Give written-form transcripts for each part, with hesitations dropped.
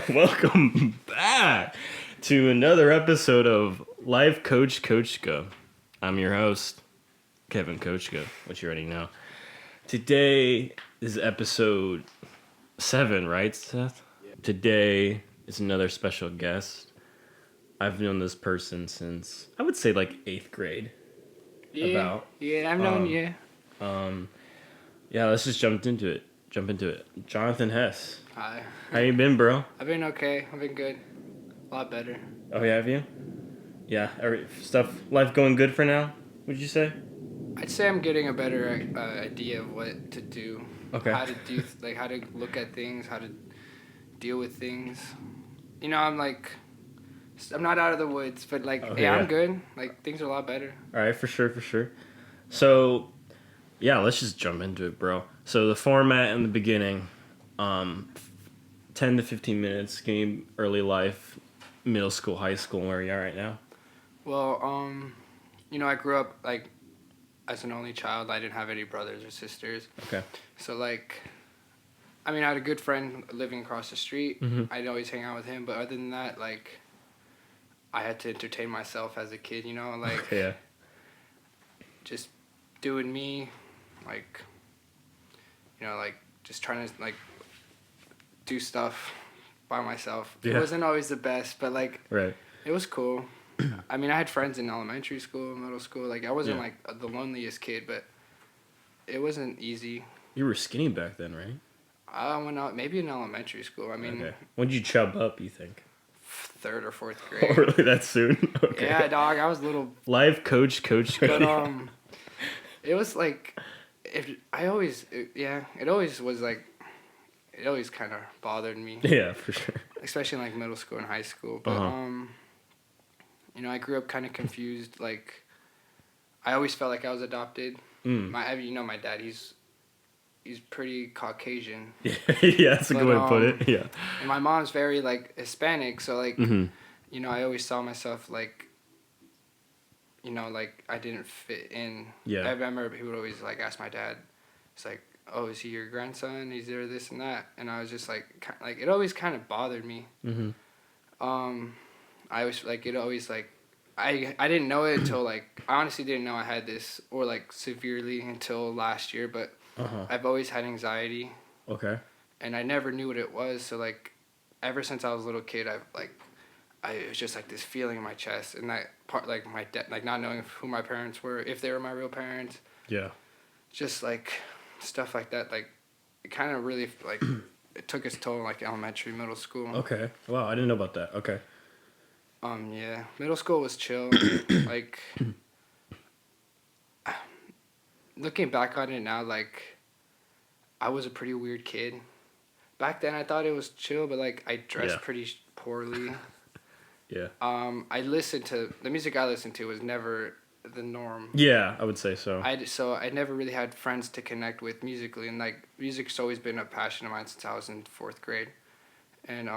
Welcome back to another episode of Life Coach Kochka. I'm your host, Kevin Kochka, which you already know. Today is episode 7, right, Seth? Yeah. Today is another special guest. I've known this person since, I would say, like 8th grade. Yeah, I've known you. Yeah, let's just jump into it. Jonathan Hess. Hi. How you been, bro? I've been okay. I've been good. A lot better. Oh, yeah, have you? Yeah, life going good for now, would you say? I'd say I'm getting a better idea of what to do. Okay. How to do, how to look at things, how to deal with things. You know, I'm not out of the woods, but I'm good. Like, things are a lot better. All right, for sure. So, yeah, let's just jump into it, bro. So the format in the beginning, 10 to 15 minutes, game, early life, middle school, high school, where you are right now. Well, I grew up, as an only child. I didn't have any brothers or sisters. Okay. So, I had a good friend living across the street. Mm-hmm. I'd always hang out with him, but other than that, I had to entertain myself as a kid, Yeah. just doing me, just trying to, do stuff by myself. Yeah. It wasn't always the best, but, Right. it was cool. I had friends in elementary school, middle school. I wasn't, the loneliest kid, but it wasn't easy. You were skinny back then, right? I went out, maybe in elementary school. Okay. When did you chub up, you think? 3rd or 4th grade. Oh, really? That soon? Okay. Yeah, dog. I was little. Life coach. But it was it always kind of bothered me. Yeah, for sure. Especially in middle school and high school. But I grew up kind of confused. I always felt like I was adopted. My dad. He's pretty Caucasian. Yeah, that's a good way to put it. Yeah. And my mom's very Hispanic, so Mm-hmm. I always saw myself I didn't fit in. Yeah. I remember he would always ask my dad, it's oh, is he your grandson? Is there this and that? And I was just it always kind of bothered me. Mm-hmm. I was it always I didn't know it until I honestly didn't know I had this or severely until last year, but I've always had anxiety. Okay. And I never knew what it was, so ever since I was a little kid, it was just this feeling in my chest, and that part my dad not knowing who my parents were, if they were my real parents. Yeah. Just stuff like that, it kind of really it took its toll elementary, middle school. Okay. Wow, I didn't know about that. Okay. Yeah, middle school was chill. Looking back on it now, I was a pretty weird kid. Back then, I thought it was chill, but I dressed pretty poorly. Yeah. I listened to the music I listened to was never the norm. Yeah, I would say so. I never really had friends to connect with musically, and music's always been a passion of mine since I was in 4th grade, and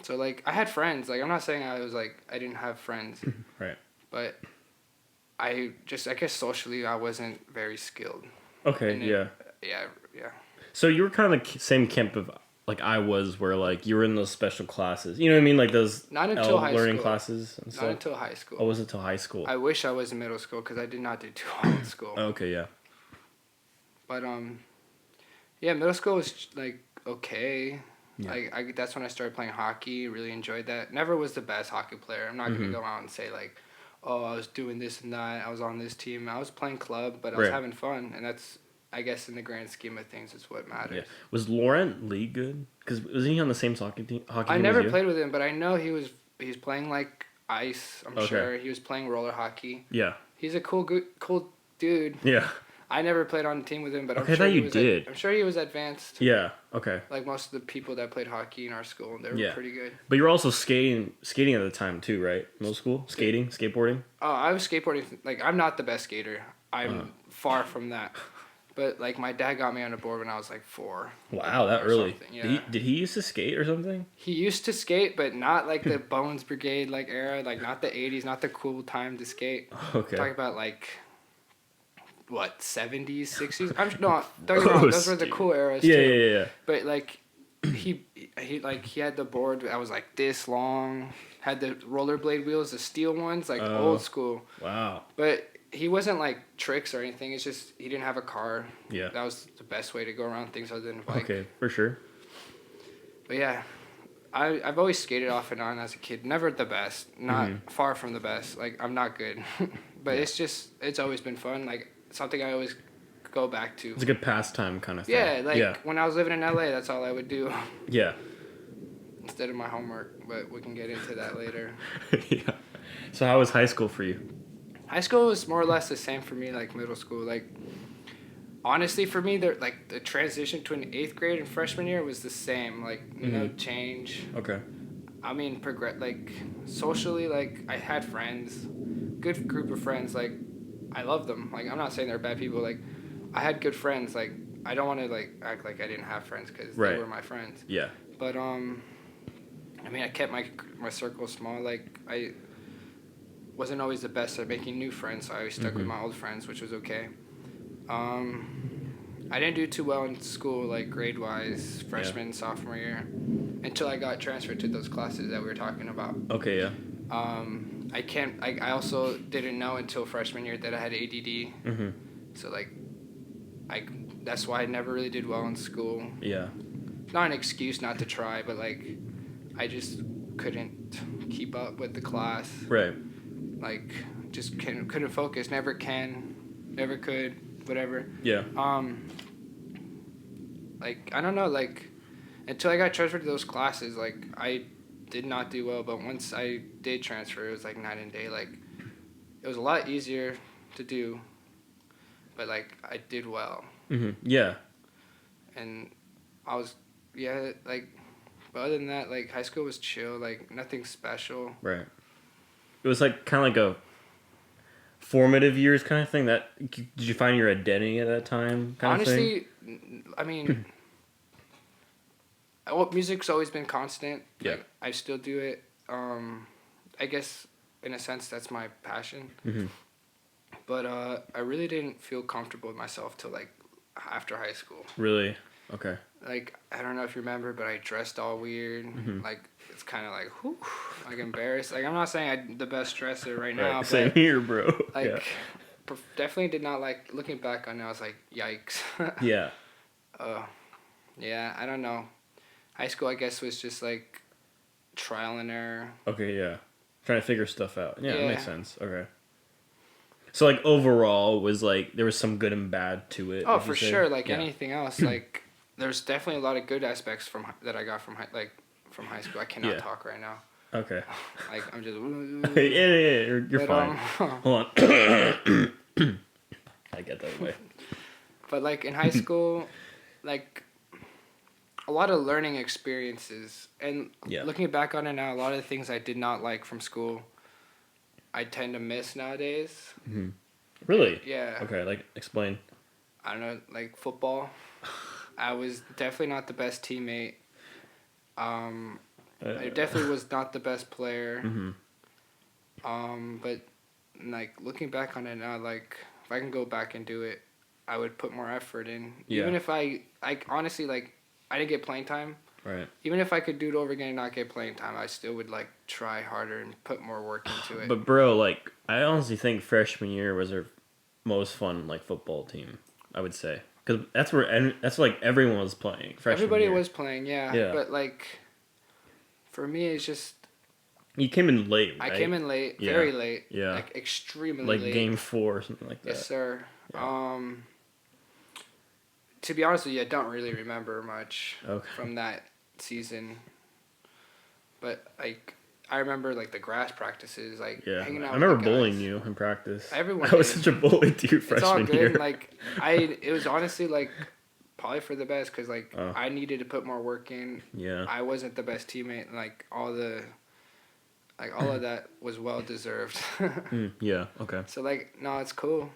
so I had friends. I'm not saying I was I didn't have friends. Right. But I guess socially I wasn't very skilled. Okay. Yeah. Yeah. So you were kind of the same camp of I was, where you were in those special classes. You know what I mean? Those not until high learning school. Classes and stuff. Not until high school. Oh, was it until high school? I wish I was in middle school because I did not do too well in school. Okay, yeah. But yeah, middle school was okay. Yeah. That's when I started playing hockey. Really enjoyed that. Never was the best hockey player. I'm not gonna go out and say oh, I was doing this and that. I was on this team. I was playing club, but I was having fun, and that's, I guess, in the grand scheme of things, is what matters. Yeah. Was Laurent Lee good? Because wasn't he on the same hockey team? I never played with him, but I know he's playing ice. I'm sure he was playing roller hockey. Yeah. He's a cool dude. Yeah. I never played on a team with him, but I'm sure you did. I'm sure he was advanced. Yeah. Okay. Most of the people that played hockey in our school, they were pretty good. But you were also skating at the time too, right? Middle school, skateboarding. Oh, I was skateboarding. I'm not the best skater. I'm far from that. But my dad got me on a board when I was 4. Wow, that early. Yeah. Did he used to skate or something? He used to skate, but not the Bones Brigade era. Not the 80s, not the cool time to skate. Okay. Talking about what, 70s, 60s? Don't get me wrong, those were the cool eras too. Yeah. But he had the board that was like this long, had the rollerblade wheels, the steel ones, like old school. Wow. But he wasn't like tricks or anything. It's just he didn't have a car. Yeah. That was the best way to go around things other than a bike. Okay, for sure. But yeah, I've always skated off and on as a kid. Never the best. Not far from the best. Like, I'm not good. But it's always been fun. Like, something I always go back to. It's a good pastime kind of thing. Yeah, like when I was living in LA, that's all I would do. Yeah. Instead of my homework, but we can get into that later. Yeah. So how was high school for you? High school was more or less the same for me, like middle school. Like, honestly, for me, the transition between 8th grade and freshman year was the same. Like, no change. Okay. I mean, like, socially, like, I had friends, good group of friends. Like, I love them. Like, I'm not saying they're bad people. Like, I had good friends. Like, I don't want to, like, act like I didn't have friends because they were my friends. Yeah. But, I mean, I kept my circle small. Like, I wasn't always the best at making new friends, so I always stuck with my old friends, which was okay. I didn't do too well in school, like, grade-wise, freshman, sophomore year, until I got transferred to those classes that we were talking about. Okay, yeah. I also didn't know until freshman year that I had ADD. Mm-hmm. So, like, that's why I never really did well in school. Yeah. Not an excuse not to try, but, like, I just couldn't keep up with the class. Right. Like, just couldn't focus. Never could, whatever. Yeah. Like, I don't know, like, until I got transferred to those classes, like, I did not do well, but once I did transfer, it was, like, night and day. Like, it was a lot easier to do, but, like, I did well. Mm-hmm. Yeah. And I was, like, but other than that, like, high school was chill, like, nothing special. Right. It was, like, kind of like a formative years kind of thing. Did you find your identity at that time kind Honestly, of thing? I mean, music's always been constant. Yeah. Like, I still do it. I guess, in a sense, that's my passion. Mm-hmm. But I really didn't feel comfortable with myself till, like, after high school. Really? Okay. Like, I don't know if you remember, but I dressed all weird. Mm-hmm. Like, it's kind of like, whew, like, embarrassed. Like, I'm not saying I'm the best dresser right now, but same here, bro. like, definitely did not like, looking back on it, I was like, yikes. Yeah. Yeah, I don't know. High school, I guess, was just, like, trial and error. Okay, yeah. Trying to figure stuff out. Yeah, Yeah. that makes sense. Okay. So, like, overall, was, like, there was some good and bad to it? Oh, for sure. Like, yeah. anything else, like, there's definitely a lot of good aspects that I got from high school. I cannot talk right now. Okay. Like, I'm just... yeah, you're fine. Hold on. I get that way. But, like, in high school, like, a lot of learning experiences. And looking back on it now, a lot of the things I did not like from school, I tend to miss nowadays. Mm-hmm. Really? Yeah. Okay, like, explain. I don't know, like, football. I was definitely not the best teammate. I definitely was not the best player. Mm-hmm. But, like, looking back on it now, like, if I can go back and do it, I would put more effort in. Yeah. Even if I honestly, like, I didn't get playing time. Right. Even if I could do it over again and not get playing time, I still would, like, try harder and put more work into it. But, bro, like, I honestly think freshman year was our most fun, like, football team, I would say. Because that's like, everyone was playing freshman Everybody year. was playing, yeah. But, like, for me, it's just... You came in late, right? I came in late, very late. Yeah. Like, extremely like late. Like, game 4 or something like that. Yes, sir. Yeah. To be honest with you, I don't really remember much Okay. from that season. But, like, I remember, like, the grass practices, like, hanging out I remember with the guys. bullying you in practice. Everyone I was did. such a bully to you freshman year. It's all good. Like, it was honestly, like, probably for the best because, like, I needed to put more work in. Yeah. I wasn't the best teammate. And, like, all of that was well-deserved. Yeah, okay. So, like, no, it's cool.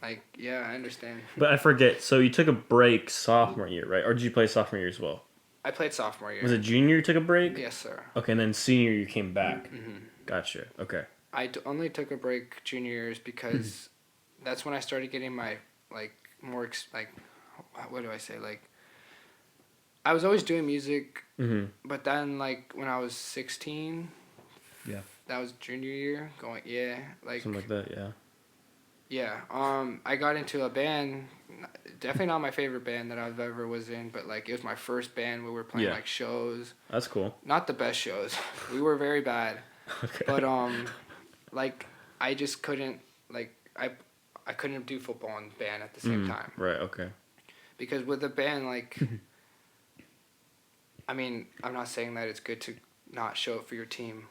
Like, yeah, I understand. But I forget, so you took a break sophomore year, right? Or did you play sophomore year as well? I played sophomore year. Was it junior you took a break? Yes, sir. Okay, and then senior you came back. Mm-hmm. Gotcha, okay. I only took a break junior years because that's when I started getting my, like, more, like, what do I say? Like, I was always doing music, Mm-hmm. but then like when I was 16, Yeah. that was junior year. Going like Something like that. Yeah. yeah. I got into a band. Definitely not my favorite band that I've ever was in, but like it was my first band where we were playing Yeah. like shows. That's cool. Not the best shows. We were very bad, Okay. but like I just couldn't like I couldn't do football and band at the same time. Right. Okay. Because with a band like I mean, I'm not saying that it's good to not show up for your team.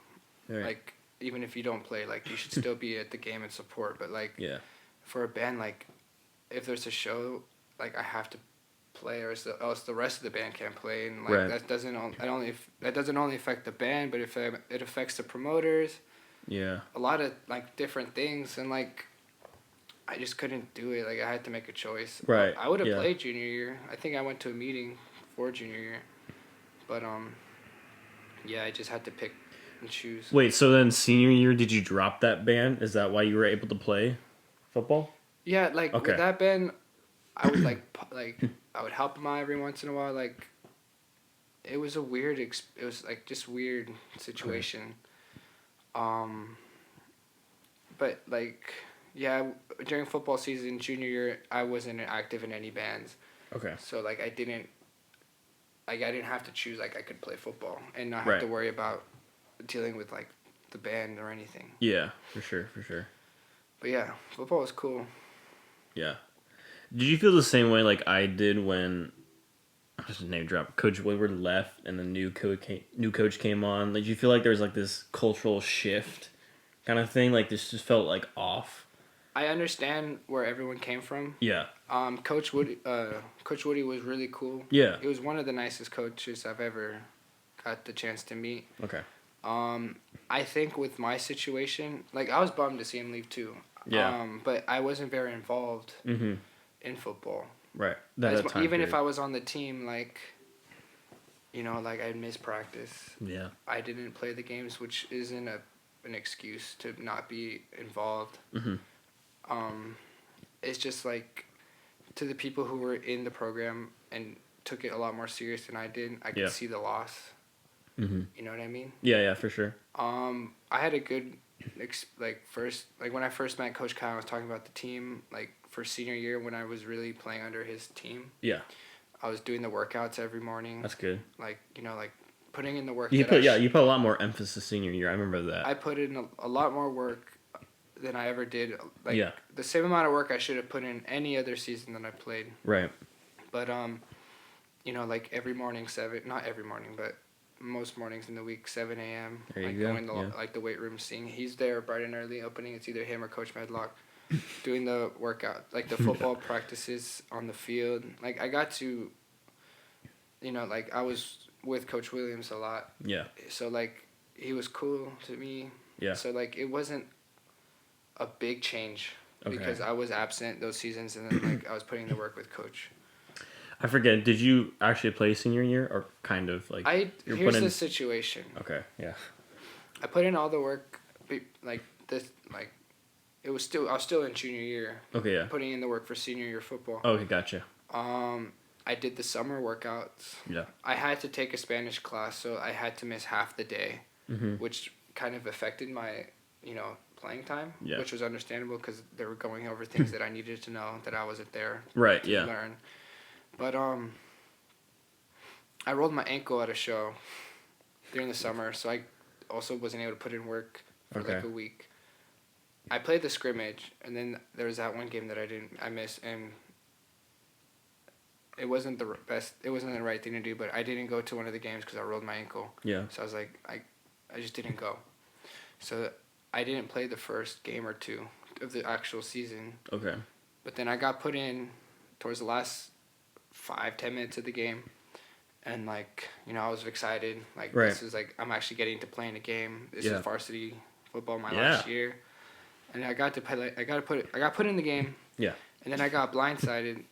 Right. Like even if you don't play, like you should still be at the game and support. But like Yeah. for a band, like if there's a show, like I have to play, or else the rest of the band can't play, and like Right. that doesn't only affect the band, but it affects the promoters. Yeah. A lot of like different things, and like I just couldn't do it. Like I had to make a choice. Right. I would have Yeah. played junior year. I think I went to a meeting for junior year, but yeah, I just had to pick and choose. Wait. So then, senior year, did you drop that band? Is that why you were able to play football? Yeah, like Okay. with that band, I would like I would help them out every once in a while. Like it was a weird. It was like just weird situation. But like yeah, during football season, junior year, I wasn't active in any bands. Okay. So like I didn't have to choose. Like I could play football and not have to worry about dealing with like the band or anything. Yeah, for sure, for sure. But yeah, football was cool. Yeah. Did you feel the same way like I did when I just name drop Coach Woodward left and the new coach came on? Like, did you feel like there was like this cultural shift kind of thing? Like this just felt like off. I understand where everyone came from. Yeah. Coach Woody was really cool. Yeah. He was one of the nicest coaches I've ever got the chance to meet. Okay. I think with my situation, like I was bummed to see him leave too. Yeah. But I wasn't very involved Mm-hmm. in football. Right. Even if I was on the team, like, you know, like I'd miss practice. Yeah. I didn't play the games, which isn't an excuse to not be involved. Mm-hmm. It's just like to the people who were in the program and took it a lot more serious than I did, I could see the loss. Mm-hmm. You know what I mean? Yeah, for sure. I had a good when I first met Coach Kyle, I was talking about the team, like for senior year when I was really playing under his team. Yeah. I was doing the workouts every morning. That's good. Like, you know, like putting in the work. You put a lot more emphasis senior year. I remember that. I put in a lot more work than I ever did. Like the same amount of work I should have put in any other season that I played. Right. But you know, like every morning not every morning, but most mornings in the week, 7 a.m. There you like go. Going to like the weight room, seeing he's there bright and early opening. It's either him or Coach Medlock, doing the workout, like the football practices on the field. Like I got to, you know, like I was with Coach Williams a lot. Yeah. So like he was cool to me. Yeah. So like it wasn't a big change because I was absent those seasons and then like I was putting the work with Coach. I forget. Did you actually play senior year, or kind of like? Here's the situation. Okay. Yeah. I put in all the work, like this, like I was still in junior year. Okay. Yeah. Putting in the work for senior year football. Okay. Gotcha. I did the summer workouts. Yeah. I had to take a Spanish class, so I had to miss half the day, which kind of affected my, you know, playing time. Yeah. Which was understandable because they were going over things that I needed to know that I wasn't there. Right. To learn. But I rolled my ankle at a show during the summer, so I also wasn't able to put in work for like a week. I played the scrimmage, and then there was that one game that I missed, and it wasn't the best. It wasn't the right thing to do, but I didn't go to one of the games because I rolled my ankle. Yeah. So I was like, I just didn't go. So I didn't play the first game or two of the actual season. Okay. But then I got put in towards the last 5-10 minutes of the game, and like, you know, I was excited. Like this is like I'm actually getting to play in a game. This is varsity football my last year, and I got to play. I got put in the game. Yeah. And then I got blindsided,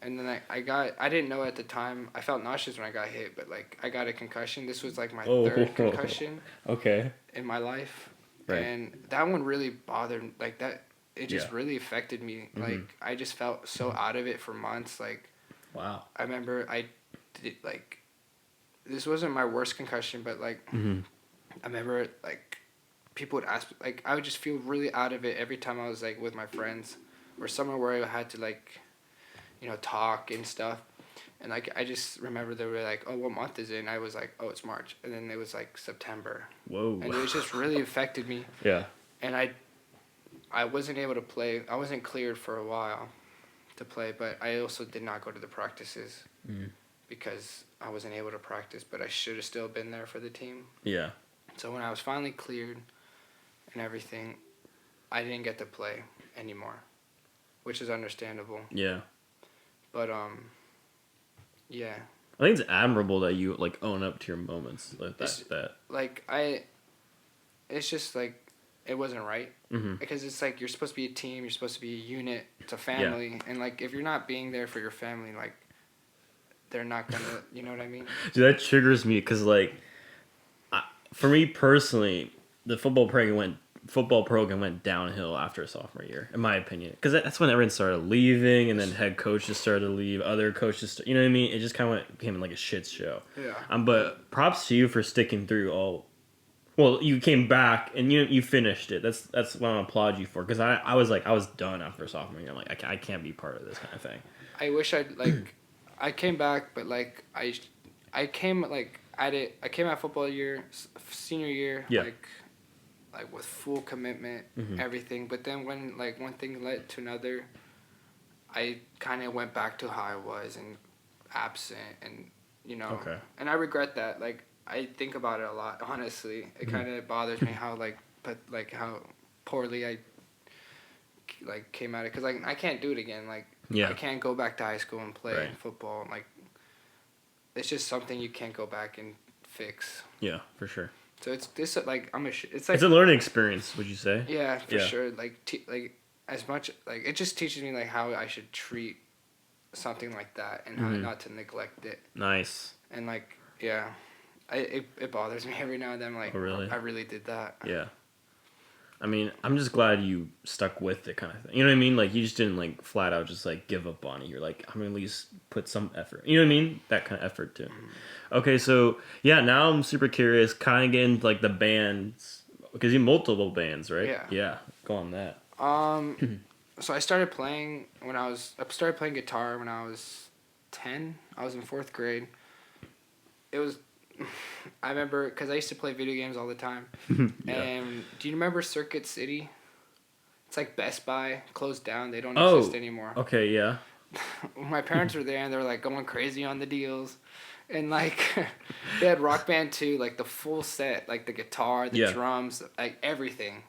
and then I didn't know at the time. I felt nauseous when I got hit, but like I got a concussion. This was like my third concussion. Okay. In my life, and that one really bothered. Like that, it just really affected me. Like I just felt so out of it for months. Like. Wow. I remember I did like this wasn't my worst concussion, but like Mm-hmm. I remember like people would ask, like I would just feel really out of it every time I was like with my friends or somewhere where I had to like, talk and stuff. And like I just remember they were like, "Oh, what month is it?" And I was like, "Oh, it's March." And then it was like September. Whoa. And it was just really affected me. Yeah. And I wasn't able to play. I wasn't cleared for a while to play, but I also did not go to the practices because I wasn't able to practice, but I should have still been there for the team. Yeah. So when I was finally cleared and everything, I didn't get to play anymore, which is understandable. Yeah. But yeah. I think it's admirable that you like own up to your moments like that. Like it's just like it wasn't right because it's like you're supposed to be a team, you're supposed to be a unit, it's a family, and like if you're not being there for your family, like they're not gonna, you know what I mean? Dude, that triggers me because like, for me personally, the football program went downhill after sophomore year, in my opinion, because that's when everyone started leaving, and then head coaches started to leave, other coaches, you know what I mean? It just kind of became like a shit show. Yeah. But props to you for sticking through all. Well, you came back and you finished it. That's what I applaud you for, because I was done after sophomore year. I'm like I can't be part of this kind of thing. I wish I'd like I came back, but like I came like at it. I came at football year, senior year, Yeah. like with full commitment, everything. But then when like one thing led to another, I kind of went back to how I was and absent, and Okay. and I regret that. Like I think about it a lot. Honestly, it kind of bothers me how how poorly I like came at it, because like I can't do it again. Like Yeah. I can't go back to high school and play Right. football. Like it's just something you can't go back and fix. Yeah, for sure. So it's this like it's like It's a learning experience, would you say? yeah, for Yeah. sure. Like as much like it just teaches me like how I should treat something like that and how not to neglect it. Nice. And like yeah, it bothers me every now and then. I'm like, Oh, really? I really did that. Yeah. I mean, I'm just glad you stuck with it, kind of thing. You know what I mean? Like, you just didn't, like, flat out just, like, give up on it. You're like, I'm going to at least put some effort. You know what I mean? That kind of effort, too. Okay, so, yeah, now I'm super curious, kind of get into, like, the bands. Because you have multiple bands, right? Yeah. Yeah. Go on that. So I started playing guitar when I was 10. I was in 4th grade. It was, I remember, because I used to play video games all the time. Yeah. And do you remember Circuit City? It's like Best Buy, closed down. They don't exist anymore. Okay, yeah. My parents were there and they were like going crazy on the deals. And like, they had Rock Band 2, like the full set, like the guitar, the drums, like everything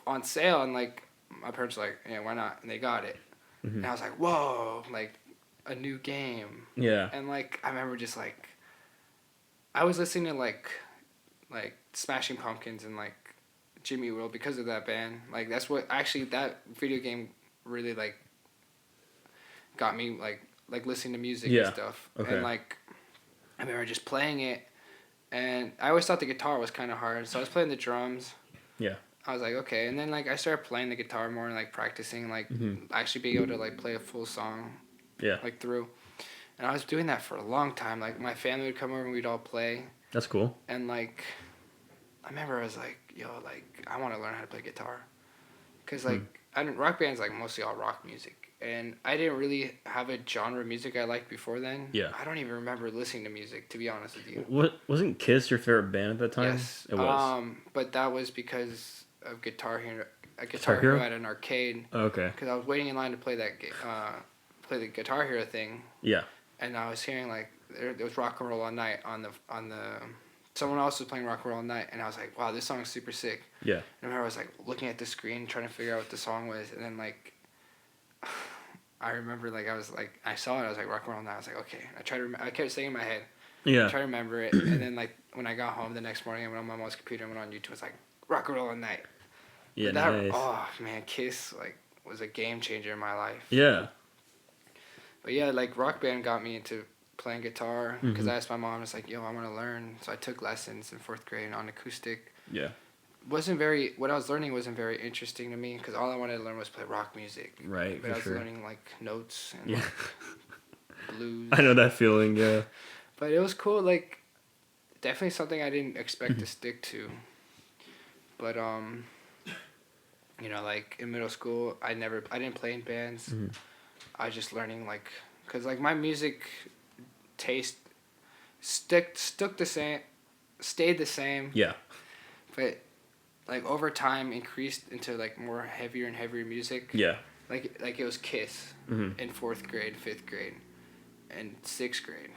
on sale. And like, my parents were like, yeah, why not? And they got it. And I was like, whoa, like a new game. Yeah. And like, I remember just like, I was listening to like Smashing Pumpkins and like Jimmy Eat World because of that band. Like that's what actually that video game really like got me like listening to music and stuff. Okay. And like I remember just playing it, and I always thought the guitar was kind of hard, so I was playing the drums. Yeah. I was like, okay, and then like I started playing the guitar more and like practicing, like actually being able to like play a full song. Yeah. Like through. And I was doing that for a long time. Like, my family would come over and we'd all play. That's cool. And, like, I remember I was like, yo, like, I want to learn how to play guitar. Because, like, Rock Band's, like, mostly all rock music. And I didn't really have a genre of music I liked before then. Yeah. I don't even remember listening to music, to be honest with you. Wasn't Kiss your favorite band at that time? Yes. It was. But that was because of Guitar Hero. Guitar Hero at an arcade. Oh, okay. Because I was waiting in line to play play the Guitar Hero thing. Yeah. And I was hearing like there was Rock and Roll All Night on the someone else was playing Rock and Roll All Night, and I was like, wow, this song's super sick. Yeah. And I remember I was like looking at the screen trying to figure out what the song was, and then like I remember like I saw it, I was like Rock and Roll All Night. I was like, okay. I kept saying in my head. Yeah. I tried to remember it, and then like when I got home the next morning, I went on my mom's computer and went on YouTube. It was like Rock and Roll All Night. Yeah. Nice. Nice. Oh man, Kiss like was a game changer in my life. Yeah. But yeah, like Rock Band got me into playing guitar because I asked my mom, I was like, yo, I want to learn. So I took lessons in 4th grade on acoustic. Yeah. What I was learning wasn't very interesting to me because all I wanted to learn was play rock music. Right, But I was sure. learning like notes and Yeah. like, blues. I know that feeling, yeah. But it was cool. Like definitely something I didn't expect to stick to. But like in middle school, I didn't play in bands. Mm-hmm. I was just learning like, cause like my music taste stuck the same, stayed the same. Yeah. But like over time increased into like more heavier and heavier music. Yeah. Like it was Kiss in 4th grade, 5th grade, and 6th grade.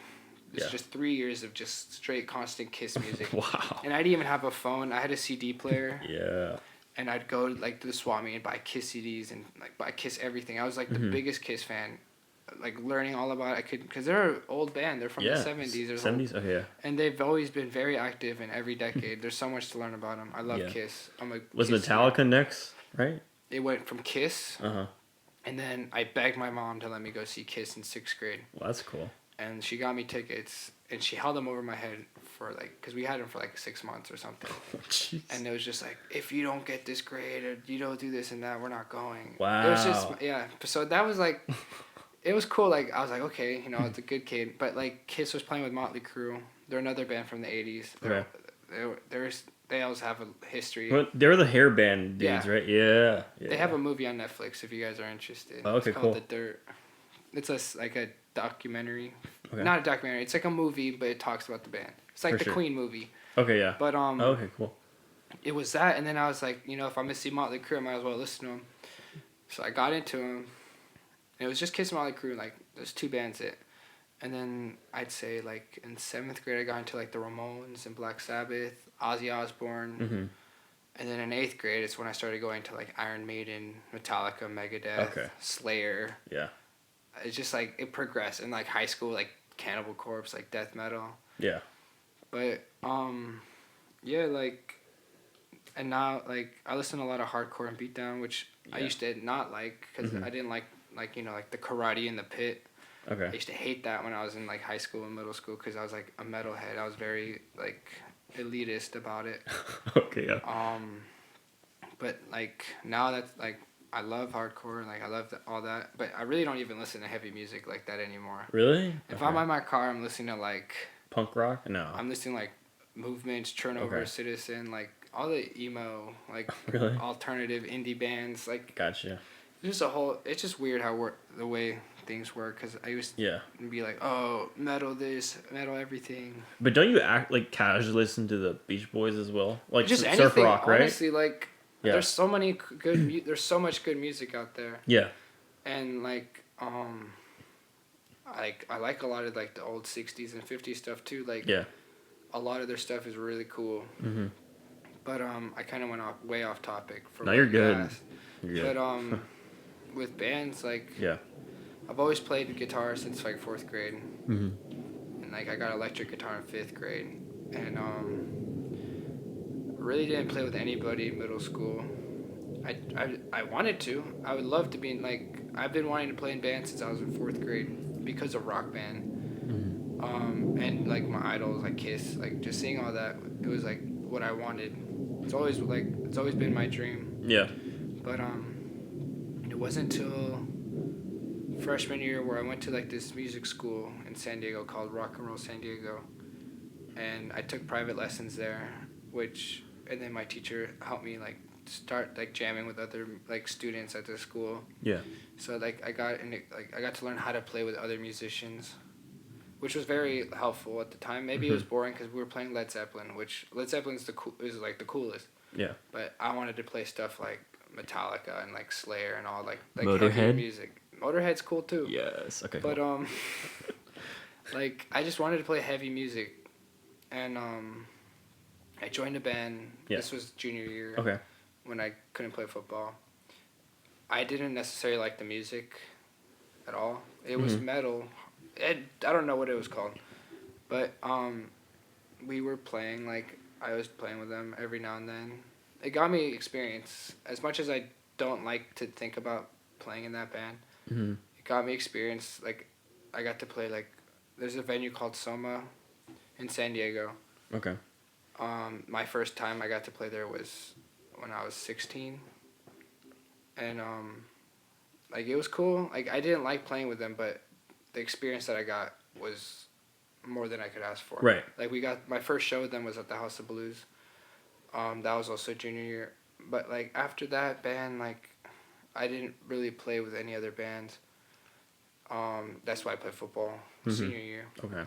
It's just 3 years of just straight constant Kiss music. Wow. And I didn't even have a phone. I had a CD player. Yeah. And I'd go like to the swap meet and buy Kiss CDs and like buy Kiss everything. I was like the biggest Kiss fan, like learning all about it. Because they're an old band. They're from the 70s or something. 70s? Okay, yeah. And they've always been very active in every decade. There's so much to learn about them. I love Kiss. Was Kiss Metallica fan. next, right? It went from Kiss. Uh-huh. And then I begged my mom to let me go see Kiss in 6th grade. Well, that's cool. And she got me tickets, and she held them over my head for like, because we had them for like 6 months or something. Oh, jeez. And it was just like, if you don't get this grade or you don't do this and that, we're not going. Wow. It was just, yeah. So that was like, it was cool. Like, I was like, okay, it's a good kid. But like, Kiss was playing with Motley Crue. They're another band from the 80s. They always have a history. Well, they're the hair band dudes, right? Yeah. They have a movie on Netflix if you guys are interested. Oh, okay, it's called cool. The Dirt. It's like a documentary. Okay. Not a documentary. It's like a movie, but it talks about the band. It's like the Queen movie. Okay, yeah. But okay, cool. It was that, and then I was like, if I'm gonna see Motley Crue, I might as well listen to them. So I got into them. And it was just Kiss and Motley Crue. Like there's 2 bands it. And then I'd say like in 7th grade I got into like the Ramones and Black Sabbath, Ozzy Osbourne. Mm-hmm. And then in 8th grade it's when I started going to like Iron Maiden, Metallica, Megadeth, Slayer. Yeah. It's just like it progressed in like high school, like Cannibal Corpse, like death metal. Yeah. But yeah, like, and now like I listen to a lot of hardcore and beatdown, which I used to not like because I didn't like like the karate in the pit. Okay. I used to hate that when I was in like high school and middle school because I was like a metalhead. I was very like elitist about it. Okay. Yeah. But like now that's like I love hardcore, like I love all that, but I really don't even listen to heavy music like that anymore. Really? If I'm in my car, I'm listening to like punk rock. No. I'm listening like Movements, Chernobyl, Citizen, like all the emo, like really? Alternative indie bands, like. Gotcha. It's just weird how the way things work because I used to be like, oh, metal this, metal everything. But don't you act like casually listen to the Beach Boys as well? Like just surf anything, rock, right? Honestly, like there's so many good there's so much good music out there. Yeah. And like I like a lot of like the old 60s and 50s stuff too. Like a lot of their stuff is really cool. Mm-hmm. But I kind of went way off topic. No, you're good. You're good. But with bands like I've always played guitar since like 4th grade. Mm-hmm. And like I got electric guitar in 5th grade, and really didn't play with anybody in middle school. I wanted to. I would love to be in like I've been wanting to play in bands since I was in 4th grade because of Rock Band. Mm-hmm. And like my idols like Kiss, like just seeing all that, it was like what I wanted. It's always been my dream. Yeah. But it wasn't until freshman year where I went to like this music school in San Diego called Rock and Roll San Diego, and I took private lessons there, and then my teacher helped me like start like jamming with other like students at the school. Yeah. So like I got to learn how to play with other musicians, which was very helpful at the time. Maybe it was boring because we were playing Led Zeppelin, which Led Zeppelin is like the coolest. Yeah. But I wanted to play stuff like Metallica and like Slayer and all like Motorhead music. Motorhead's cool too. Yes. Okay. But like I just wanted to play heavy music, and I joined a band. Yeah. This was junior year. Okay. When I couldn't play football. I didn't necessarily like the music at all. It was metal. I don't know what it was called, but we were playing like I was playing with them every now and then. It got me experience. As much as I don't like to think about playing in that band, it got me experience. Like I got to play like there's a venue called Soma in San Diego. Okay. My first time I got to play there was when I was 16, and like it was cool. Like I didn't like playing with them, but the experience that I got was more than I could ask for. Right. Like we got my first show with them was at the House of Blues. That was also junior year. But like after that band, like I didn't really play with any other bands. That's why I played football senior year. Okay.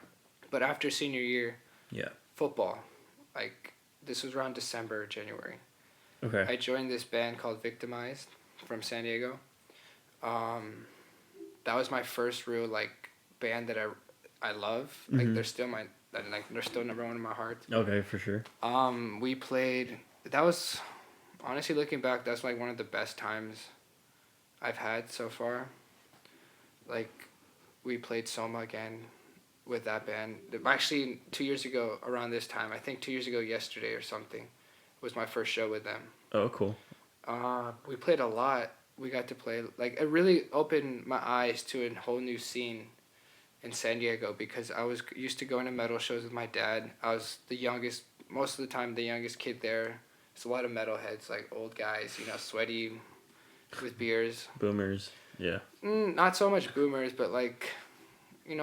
But after senior year, Yeah. football, like this was around December, January. Okay. I joined this band called Victimized from San Diego. That was my first real like band that I love. Like they're still they're still number one in my heart. Okay, for sure. We played. That was honestly looking back. That's like one of the best times I've had so far. Like we played Soma again with that band. Actually, 2 years ago around this time, I think 2 years ago yesterday or something, was my first show with them. Oh, cool. We played a lot. We got to play, like, it really opened my eyes to a whole new scene in San Diego because I was used to going to metal shows with my dad. I was the youngest, most of the time, the youngest kid there. It's a lot of metalheads, like old guys, sweaty with beers. Boomers, yeah. Not so much boomers, but like,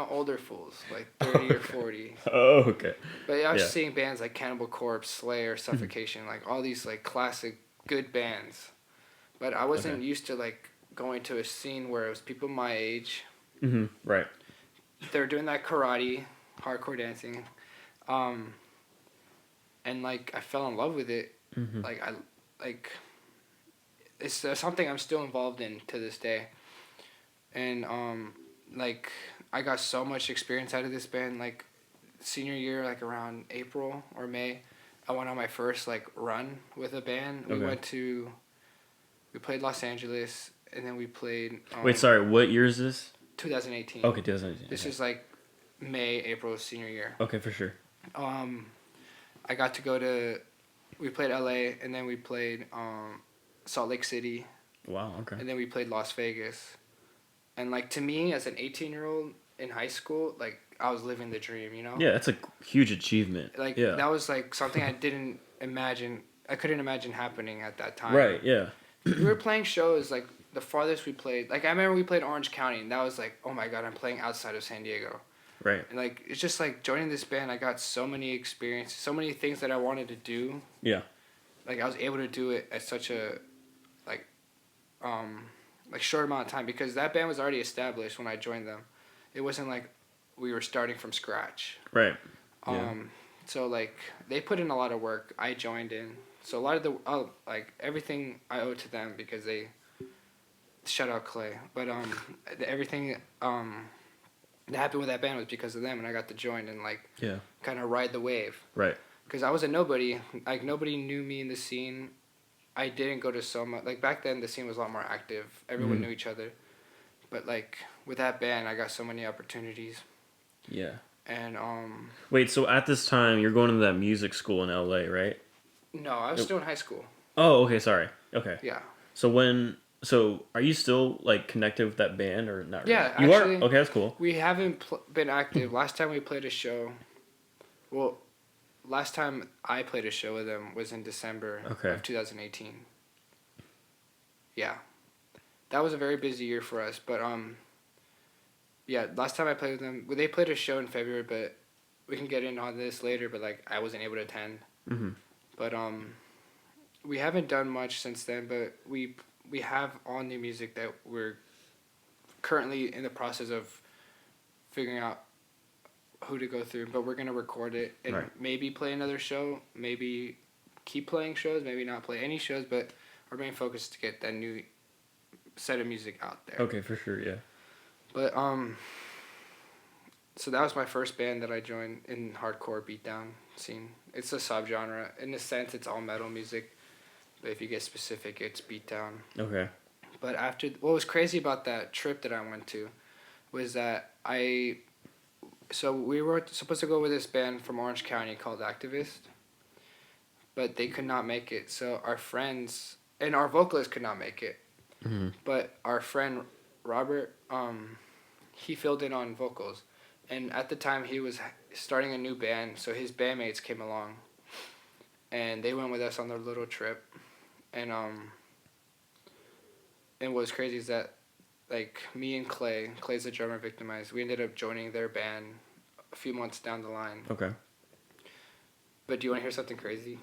older fools, like 30 or 40. Oh, okay. But yeah, I was seeing bands like Cannibal Corpse, Slayer, Suffocation, like all these like classic good bands. But I wasn't used to like going to a scene where it was people my age. Mm-hmm. Right. They were doing that karate, hardcore dancing, and like I fell in love with it. Mm-hmm. It's something I'm still involved in to this day, and like I got so much experience out of this band. Like senior year, like around April or May, I went on my first like run with a band. We played Los Angeles, and then we played. Wait, sorry. What year is this? 2018. Okay, 2018. This is like May, April, senior year. Okay, for sure. I got to go to. We played LA, and then we played Salt Lake City. Wow. Okay. And then we played Las Vegas, and like to me as an 18-year-old in high school, like I was living the dream, Yeah, that's a huge achievement. Like that was like something I didn't imagine. I couldn't imagine happening at that time. Right. Yeah. We were playing shows like the farthest we played. Like I remember we played Orange County, and that was like, oh my god, I'm playing outside of San Diego. Right. And like it's just like joining this band, I got so many experiences, so many things that I wanted to do. Yeah. Like I was able to do it at such a short amount of time because that band was already established when I joined them. It wasn't like we were starting from scratch. Right. So like they put in a lot of work. I joined in. So a lot of everything I owe to them because they shout out Clay. But everything that happened with that band was because of them, and I got to join and kind of ride the wave. Right. Because I was a nobody. Like nobody knew me in the scene. I didn't go to Soma. Like back then, the scene was a lot more active. Everyone knew each other. But like with that band, I got so many opportunities. Yeah. And Wait, so at this time you're going to that music school in LA, right? No, I was still in high school. Oh, okay, sorry. Okay. Yeah. So are you still like connected with that band or not really? Yeah, you actually, are? Okay, that's cool. We haven't been active. Last time we played a show, last time I played a show with them was in December of 2018. Yeah. That was a very busy year for us, but yeah, last time I played with them, they played a show in February, but we can get in on this later, but like I wasn't able to attend. Mm-hmm. But we haven't done much since then, but we have all new music that we're currently in the process of figuring out who to go through, but we're going to record it and maybe play another show, maybe keep playing shows, maybe not play any shows, but our main focus is to get that new set of music out there. Okay, for sure, yeah. But so that was my first band that I joined in hardcore beatdown scene. It's a subgenre. In a sense, it's all metal music, but if you get specific, it's beatdown. Okay. But what was crazy about that trip that I went to was that so we were supposed to go with this band from Orange County called Activist, but they could not make it. So our friends and our vocalist could not make it, but our friend Robert, he filled in on vocals, and at the time he was starting a new band, so his bandmates came along, and they went with us on their little trip, and what was crazy is that, like, me and Clay's the drummer, Victimized, we ended up joining their band a few months down the line. Okay. But do you want to hear something crazy?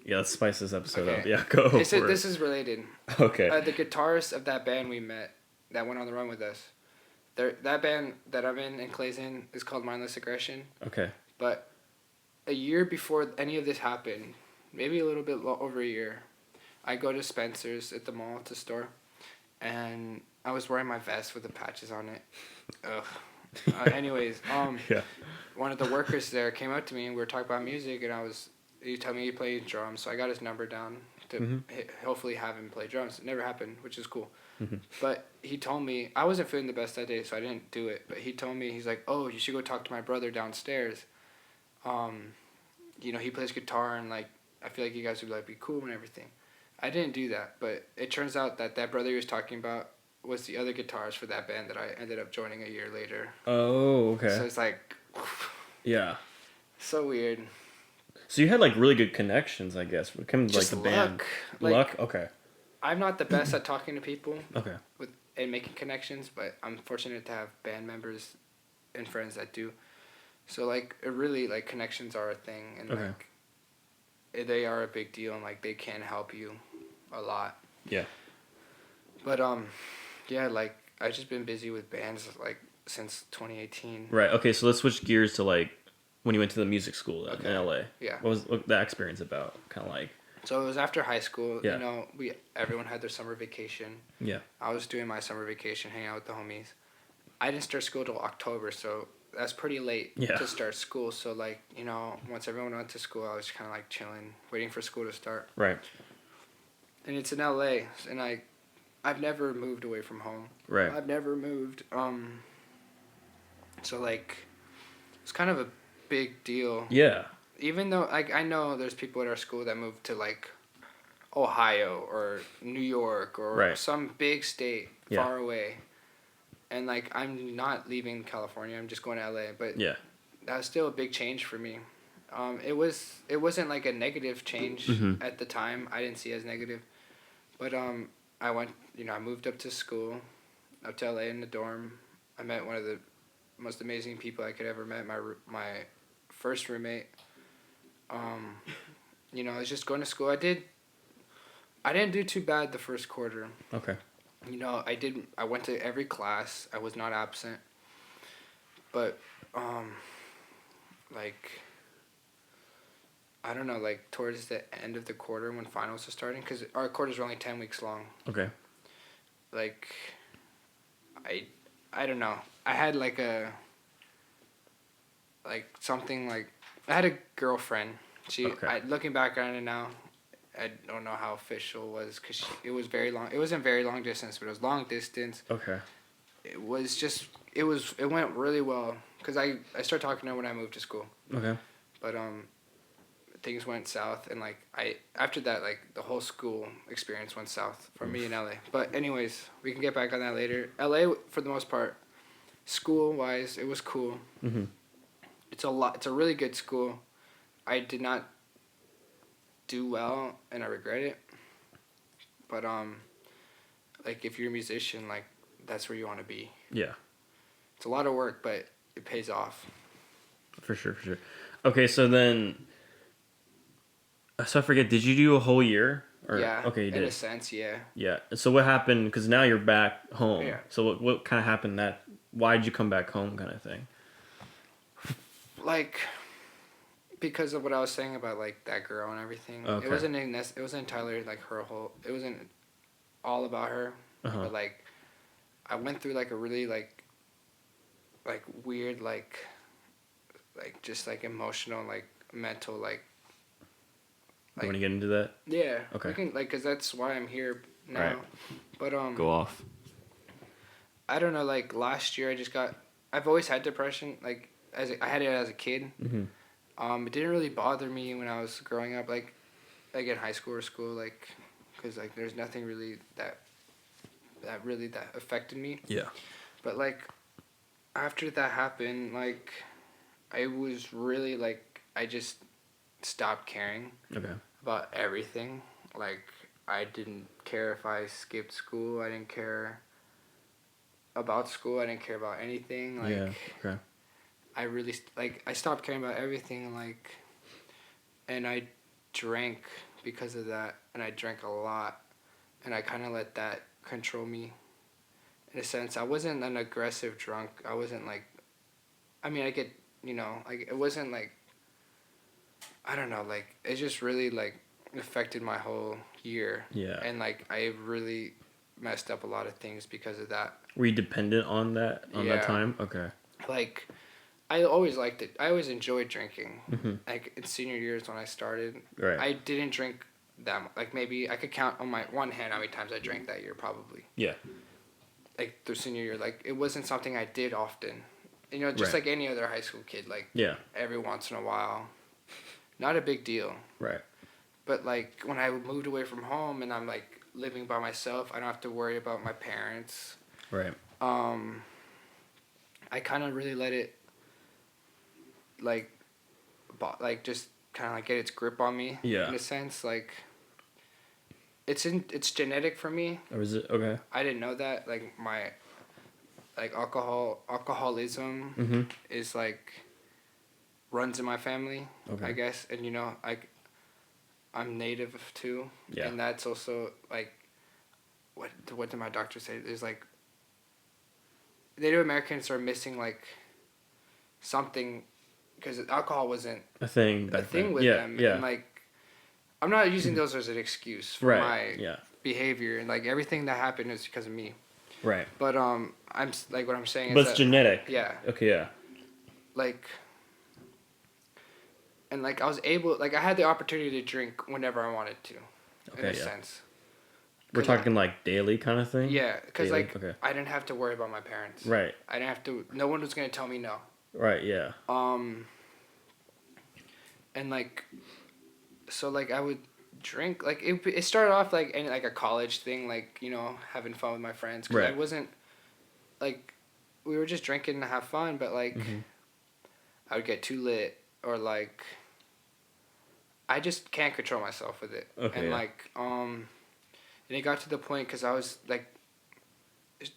Yeah, let's spice this episode Okay. up. Yeah, go for it. This is related. Okay. The guitarist of that band we met that went on the run with us, that band that I'm in and Clay's in is called Mindless Aggression. Okay. But a year before any of this happened, maybe a little bit over a year, I go to Spencer's at the mall to store, and I was wearing my vest with the patches on it. Ugh. Anyways, Yeah. one of the workers there came up to me and we were talking about music, and he told me he played drums, so I got his number down to hopefully have him play drums. It never happened, which is cool. Mm-hmm. But he told me, I wasn't feeling the best that day, so I didn't do it. But he told me, he's like, oh, you should go talk to my brother downstairs. You know, he plays guitar, and like I feel like you guys would like be cool and everything. I didn't do that, but it turns out that brother he was talking about was the other guitarist for that band that I ended up joining a year later. Oh, okay. So it's like, yeah. So weird. So you had like really good connections, I guess. When it comes to like the band. Like, luck? Okay. I'm not the best at talking to people. Okay. And making connections, but I'm fortunate to have band members and friends that do. So like it really like connections are a thing, and like they are a big deal, and like they can help you a lot. Yeah. But yeah, like I've just been busy with bands like since 2018. Right. Okay. So let's switch gears to like when you went to the music school in LA. Yeah. What was that experience about? Kind of like. So it was after high school. Yeah. You know, everyone had their summer vacation. Yeah. I was doing my summer vacation, hanging out with the homies. I didn't start school till October, so that's pretty late to start school. So like, you know, once everyone went to school, I was kind of like chilling, waiting for school to start. Right. And it's in LA, and I've never moved away from home. Right. I've never moved. So like, it's kind of a big deal. Yeah. Even though like I know there's people at our school that moved to like Ohio or New York or some big state far away. And like I'm not leaving California, I'm just going to LA, but that was still a big change for me. It wasn't like a negative change at the time. I didn't see it as negative. But I moved up to school, up to LA in the dorm. I met one of the most amazing people I could ever met, my first roommate. You know, I was just going to school. I didn't do too bad the first quarter. Okay. You know, I went to every class. I was not absent. But, like, I don't know, like, towards the end of the quarter when finals are starting, because our quarters are only 10 weeks long. Okay. Like, I don't know. I had, like, I had a girlfriend. Looking back on it now, I don't know how official it was because it was very long. It wasn't very long distance, but it was long distance. Okay. It went really well because I started talking to her when I moved to school. Okay. But things went south, and like after that, like the whole school experience went south for me in LA. But anyways, we can get back on that later. LA for the most part, school wise, it was cool. Mhm. It's a really good school. I did not do well, and I regret it. But like if you're a musician, like that's where you want to be. Yeah. It's a lot of work, but it pays off. For sure. Okay, so then, so I forget. Did you do a whole year? Or, yeah. Okay, you did. In a sense, yeah. Yeah. So what happened? Because now you're back home. Yeah. So what kind of happened? Why did you come back home? Kind of thing. Like, because of what I was saying about like that girl and everything. Okay. It wasn't entirely like her whole. It wasn't all about her. But like, I went through like a really like weird like just like emotional like mental like. You want to get into that? Yeah. Okay. We can, like, cause that's why I'm here now. Right. But go off. I don't know. Like last year, I've always had depression. Like I had it as a kid. Mm-hmm. It didn't really bother me when I was growing up. Like in high school or school. Like, cause like there's nothing really that affected me. Yeah. But like after that happened, like I was really like I just stopped caring about everything. Like I didn't care if I skipped school. I didn't care about school. I didn't care about anything. Like I really like I stopped caring about everything, like, and I drank because of that, and I drank a lot, and I kind of let that control me. In a sense, I wasn't an aggressive drunk. I wasn't like, I mean, I get, like it wasn't like, I don't know, like it just really like affected my whole year. Yeah. And like I really messed up a lot of things because of that. Were you dependent on that that time? Okay. Like I always liked it. I always enjoyed drinking. Mm-hmm. Like in senior years when I started, Right. I didn't drink that much. Like maybe I could count on my one hand how many times I drank that year probably. Yeah. Like through senior year, like it wasn't something I did often. Just right. like any other high school kid, like every once in a while. Not a big deal. Right. But like when I moved away from home and I'm like living by myself, I don't have to worry about my parents. Right. I kind of really let it like just kind of like get its grip on me. Yeah. In a sense, like it's genetic for me. Or is it okay? I didn't know that. Like my alcoholism Mm-hmm. is like runs in my family. Okay. I guess, and I'm native too. Yeah. And that's also like what did my doctor say? There's like Native Americans are missing like something because alcohol wasn't a thing with them. Yeah. And like I'm not using those as an excuse for my behavior, and like everything that happened is because of me. Right. But I'm like what I'm saying but is it's genetic. Yeah. Okay, yeah. Like and like I was able, like I had the opportunity to drink whenever I wanted to. Okay, in a sense. We're talking like daily kind of thing? Yeah, because like I didn't have to worry about my parents. Right. I didn't have to. No one was gonna tell me no. Right. Yeah. And like, so like I would drink. Like it started off like any like a college thing, like having fun with my friends. Cause I wasn't like, we were just drinking to have fun, but like, I would get too lit or like. I just can't control myself with it. Okay. And like and it got to the point because I was like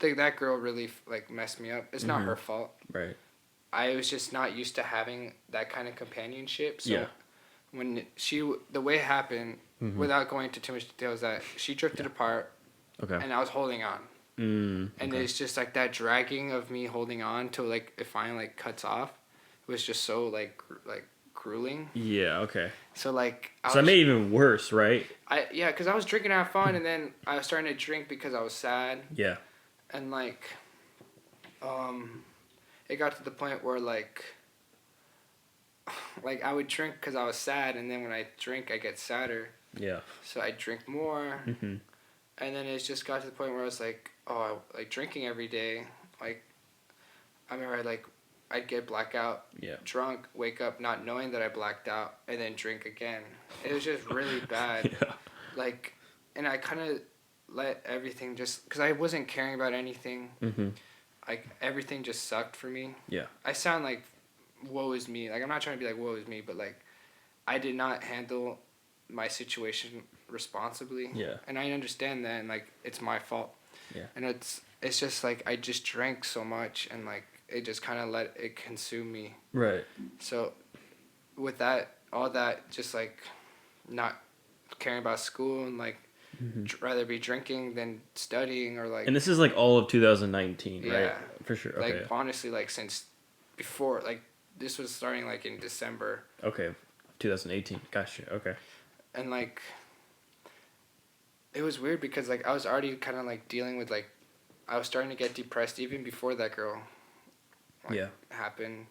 that girl really like messed me up. It's not her fault. Right. I was just not used to having that kind of companionship. So when the way it happened, without going into too much detail, is that she drifted apart. Okay. And I was holding on. And it's just like that dragging of me holding on till like it finally like cuts off. It was just so like grueling. Yeah. Okay. So like. So that made it even worse, right? Because I was drinking to have fun, and then I was starting to drink because I was sad. Yeah. And like, it got to the point where like I would drink because I was sad, and then when I drink, I get sadder. Yeah. So I drink more, and then it just got to the point where I was like, like drinking every day. Like, I remember I'd get blackout, drunk, wake up not knowing that I blacked out, and then drink again. It was just really bad. Like, and I kind of let everything just, because I wasn't caring about anything. Like, everything just sucked for me. Yeah. I sound like, woe is me. Like, I'm not trying to be like, woe is me, but like, I did not handle my situation responsibly. Yeah. And I understand that, and like, it's my fault. Yeah. And it's just like, I just drank so much, and like, it just kind of let it consume me. Right. So, with that, all that, just like, not caring about school and like, rather be drinking than studying or like. And this is like all of 2019, right? Yeah. For sure. Okay. Like honestly, like since before, like this was starting like in December. Okay. 2018. Gotcha. Okay. And like, it was weird because like I was already kind of like dealing with like, I was starting to get depressed even before that girl. Happened.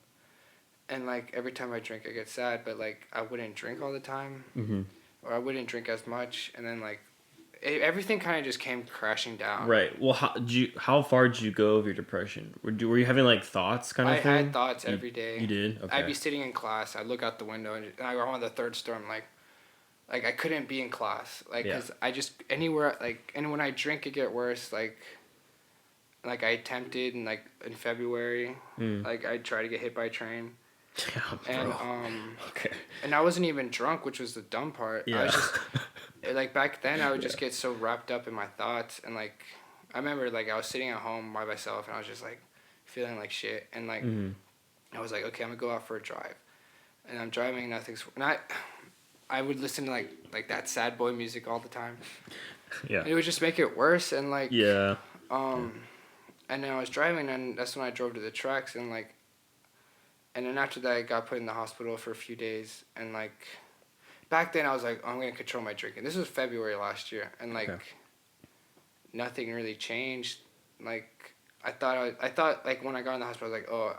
And like every time I drink, I get sad, but like I wouldn't drink all the time. Or I wouldn't drink as much, and then like everything kind of just came crashing down. Right. Well, how far did you go of your depression? Were you having like thoughts kind of thing? I had thoughts every day. You did? Okay. I'd be sitting in class. I'd look out the window, and I go on the third storm. Like I couldn't be in class. Like, cause I just anywhere like, and when I drink, it get worse. Like I attempted in in February. Like I tried to get hit by a train. Yeah, bro. And okay. And I wasn't even drunk, which was the dumb part. Yeah. I was just like back then I would just get so wrapped up in my thoughts, and like I remember like I was sitting at home by myself and I was just like feeling like shit, and like I was like, okay, I'm gonna go out for a drive, and I'm driving. Nothing's. And I would listen to like that sad boy music all the time. Yeah. And it would just make it worse. And like. Yeah. And then I was driving, and that's when I drove to the tracks, and like. And then after that, I got put in the hospital for a few days, and like. Back then, I was like, I'm gonna control my drinking. This was February last year, and like. Okay. Nothing really changed. Like. I thought like when I got in the hospital, I was like, oh,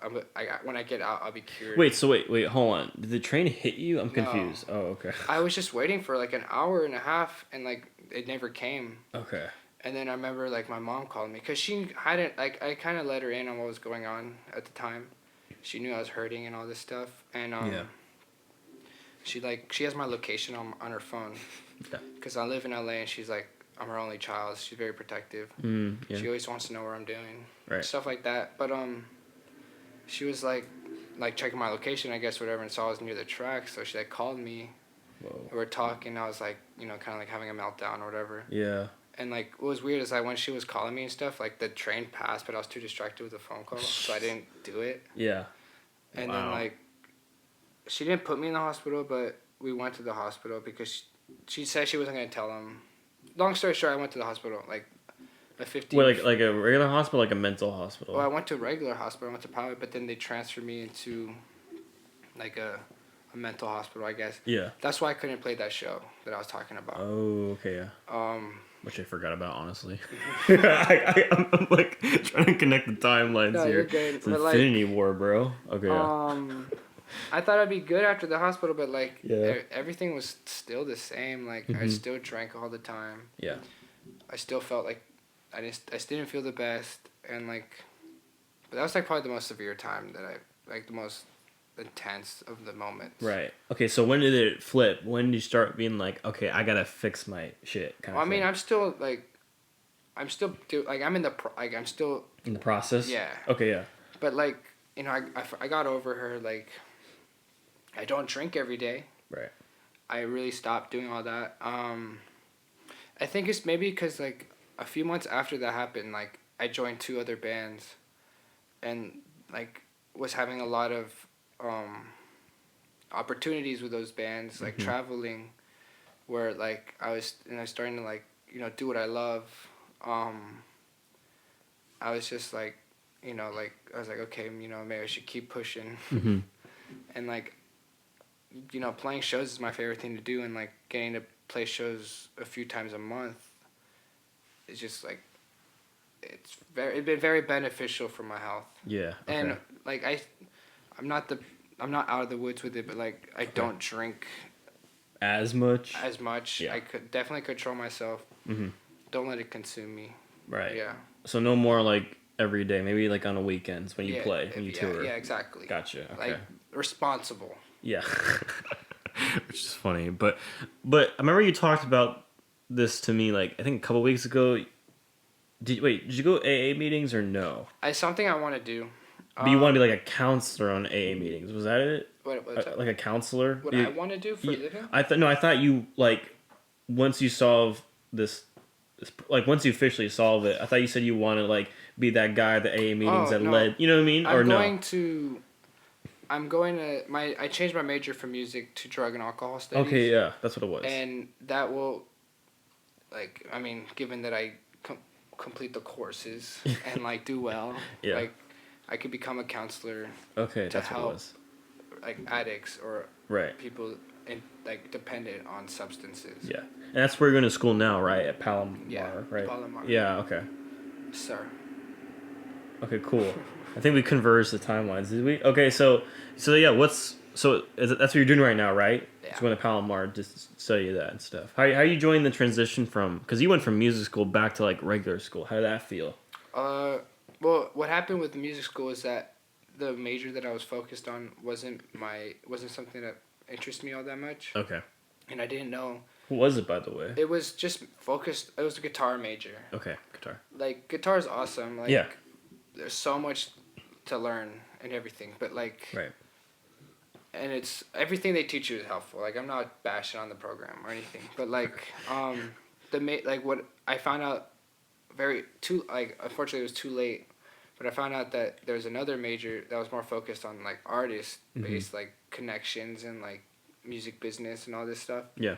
when I get out, I'll be cured. Wait, so wait, hold on. Did the train hit you? I'm confused. No. Oh, okay. I was just waiting for like an hour and a half, and like it never came. Okay. And then I remember like my mom called me because she hadn't like I kind of let her in on what was going on at the time. She knew I was hurting and all this stuff, and yeah. She has my location on her phone. Yeah. Because I live in LA, and she's like. I'm her only child. She's very protective. Yeah. She always wants to know where I'm doing. Right. Stuff like that. But she was like checking my location, I guess, whatever, and saw I was near the track. So she like called me. Whoa. We were talking. I was like, kind of like having a meltdown or whatever. Yeah. And like what was weird is like when she was calling me and stuff, like the train passed, but I was too distracted with the phone call, so I didn't do it. Yeah. And then like, she didn't put me in the hospital, but we went to the hospital because she said she wasn't gonna tell them. Long story short, I went to the hospital, like, a 15... Wait, like a regular hospital, like a mental hospital? Well, I went to a regular hospital. I went to private, but then they transferred me into, like, a mental hospital, I guess. Yeah. That's why I couldn't play that show that I was talking about. Oh, okay, yeah. Which I forgot about, honestly. I'm, like, trying to connect the timelines here. You're good. It's Infinity War, bro. Okay, yeah. I thought I'd be good after the hospital, but, like, everything was still the same. Like, I still drank all the time. Yeah. I still felt like I still didn't feel the best. And, like, but that was, like, probably the most severe time that the most intense of the moments. Right. Okay, so when did it flip? When did you start being like, okay, I gotta fix my shit? Well, I mean, I'm still, I'm in the process? Yeah. Okay, yeah. But, like, I got over her, like... I don't drink every day. Right. I really stopped doing all that. I think it's maybe because, like, a few months after that happened, like, I joined 2 other bands and, like, was having a lot of opportunities with those bands, like, traveling, where, like, I was starting to, like, do what I love. I was just, like, like, I was like, okay, maybe I should keep pushing. And, like, playing shows is my favorite thing to do, and like getting to play shows a few times a month is just like it's been very beneficial for my health. Yeah. Okay. And like I'm not out of the woods with it, but like I don't drink as much. Yeah. I could definitely control myself. Don't let it consume me. Right. Yeah. So no more like every day, maybe like on the weekends when you play, when you tour. Yeah, exactly. Gotcha. Okay. Like responsible. Yeah. Which is funny. But I remember you talked about this to me like I think a couple weeks ago. Did you go to AA meetings or no? It's something I want to do. But you want to be like a counselor on AA meetings. Was that it? Like a counselor? What I want to do for a living? I thought you like once you solve this like once you officially solve it, I thought you said you want to like be that guy at the AA meetings led, you know what I mean? I changed my major from music to drug and alcohol studies. Okay, yeah, that's what it was. And that will, like, I mean, given that I complete the courses and, like, do well, like, I could become a counselor. Okay, that's what it was. Like, addicts or people, like, dependent on substances. Yeah. And that's where you're going to school now, right? At Palomar, right? Palomar. Yeah, okay. Sir. Okay, cool. I think we converged the timelines, did we? Okay, so yeah, that's what you're doing right now, right? Yeah. Just going to Palomar just study that and stuff. How you joining the transition from, because you went from music school back to like regular school. How did that feel? Well, what happened with the music school is that the major that I was focused on wasn't something that interested me all that much. Okay. And I didn't know. What was it, by the way? It was just focused. It was a guitar major. Okay, guitar. Like, guitar is awesome. Like, yeah. There's so much to learn and everything, but like. Right. And it's everything they teach you is helpful. Like, I'm not bashing on the program or anything, but like, what I found out unfortunately it was too late, But I found out that there's another major that was more focused on like artist based, like connections and like music business and all this stuff. Yeah.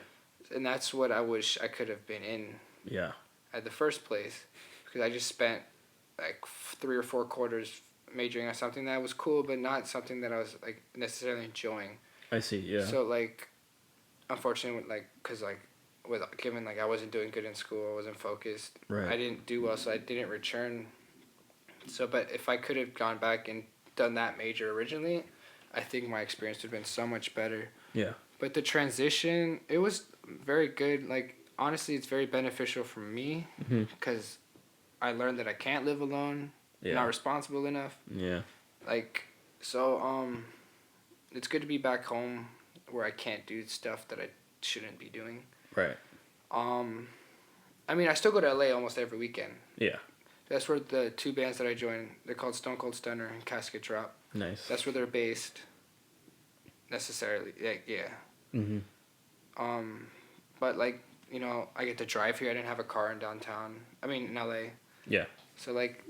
And that's what I wish I could have been in. Yeah. At the first place, because I just spent like 3 or 4 quarters majoring on something that was cool, but not something that I was like necessarily enjoying. I see. Yeah. So like, unfortunately, like, cause like, given like I wasn't doing good in school, I wasn't focused. Right. I didn't do well, so I didn't return. So, but if I could have gone back and done that major originally, I think my experience would have been so much better. Yeah. But the transition, it was very good. Like, honestly, it's very beneficial for me because I learned that I can't live alone. Yeah. Not responsible enough. Yeah. Like, so it's good to be back home where I can't do stuff that I shouldn't be doing. Right. I mean, I still go to LA almost every weekend. Yeah. That's where the 2 bands that I joined, they're called Stone Cold Stunner and Casket Drop. Nice. That's where they're based. Necessarily, like, yeah. But like, you know, I get to drive here. I didn't have a car in downtown. I mean, in LA. Yeah. So like,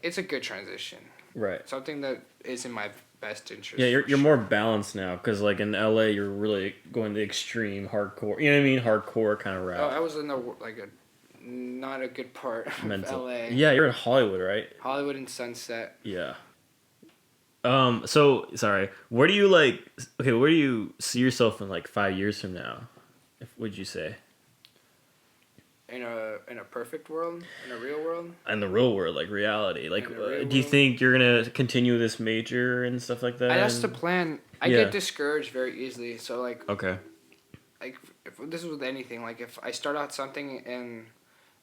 it's a good transition. Right. Something that is in my best interest. Yeah, you're more balanced now because like in LA, you're really going the extreme hardcore. You know what I mean? Hardcore kind of route. Oh, I was in the like not a good part of LA. Yeah, you're in Hollywood, right? Hollywood and Sunset. Yeah. So sorry. Where do you like? Okay, where do you see yourself in like 5 years from now? Would you say? In a perfect world, in a real world. In the real world, like reality, like do you think you're gonna continue this major and stuff like that? That's the plan. I get discouraged very easily, so like. Okay. Like if this is with anything, like if I start out something and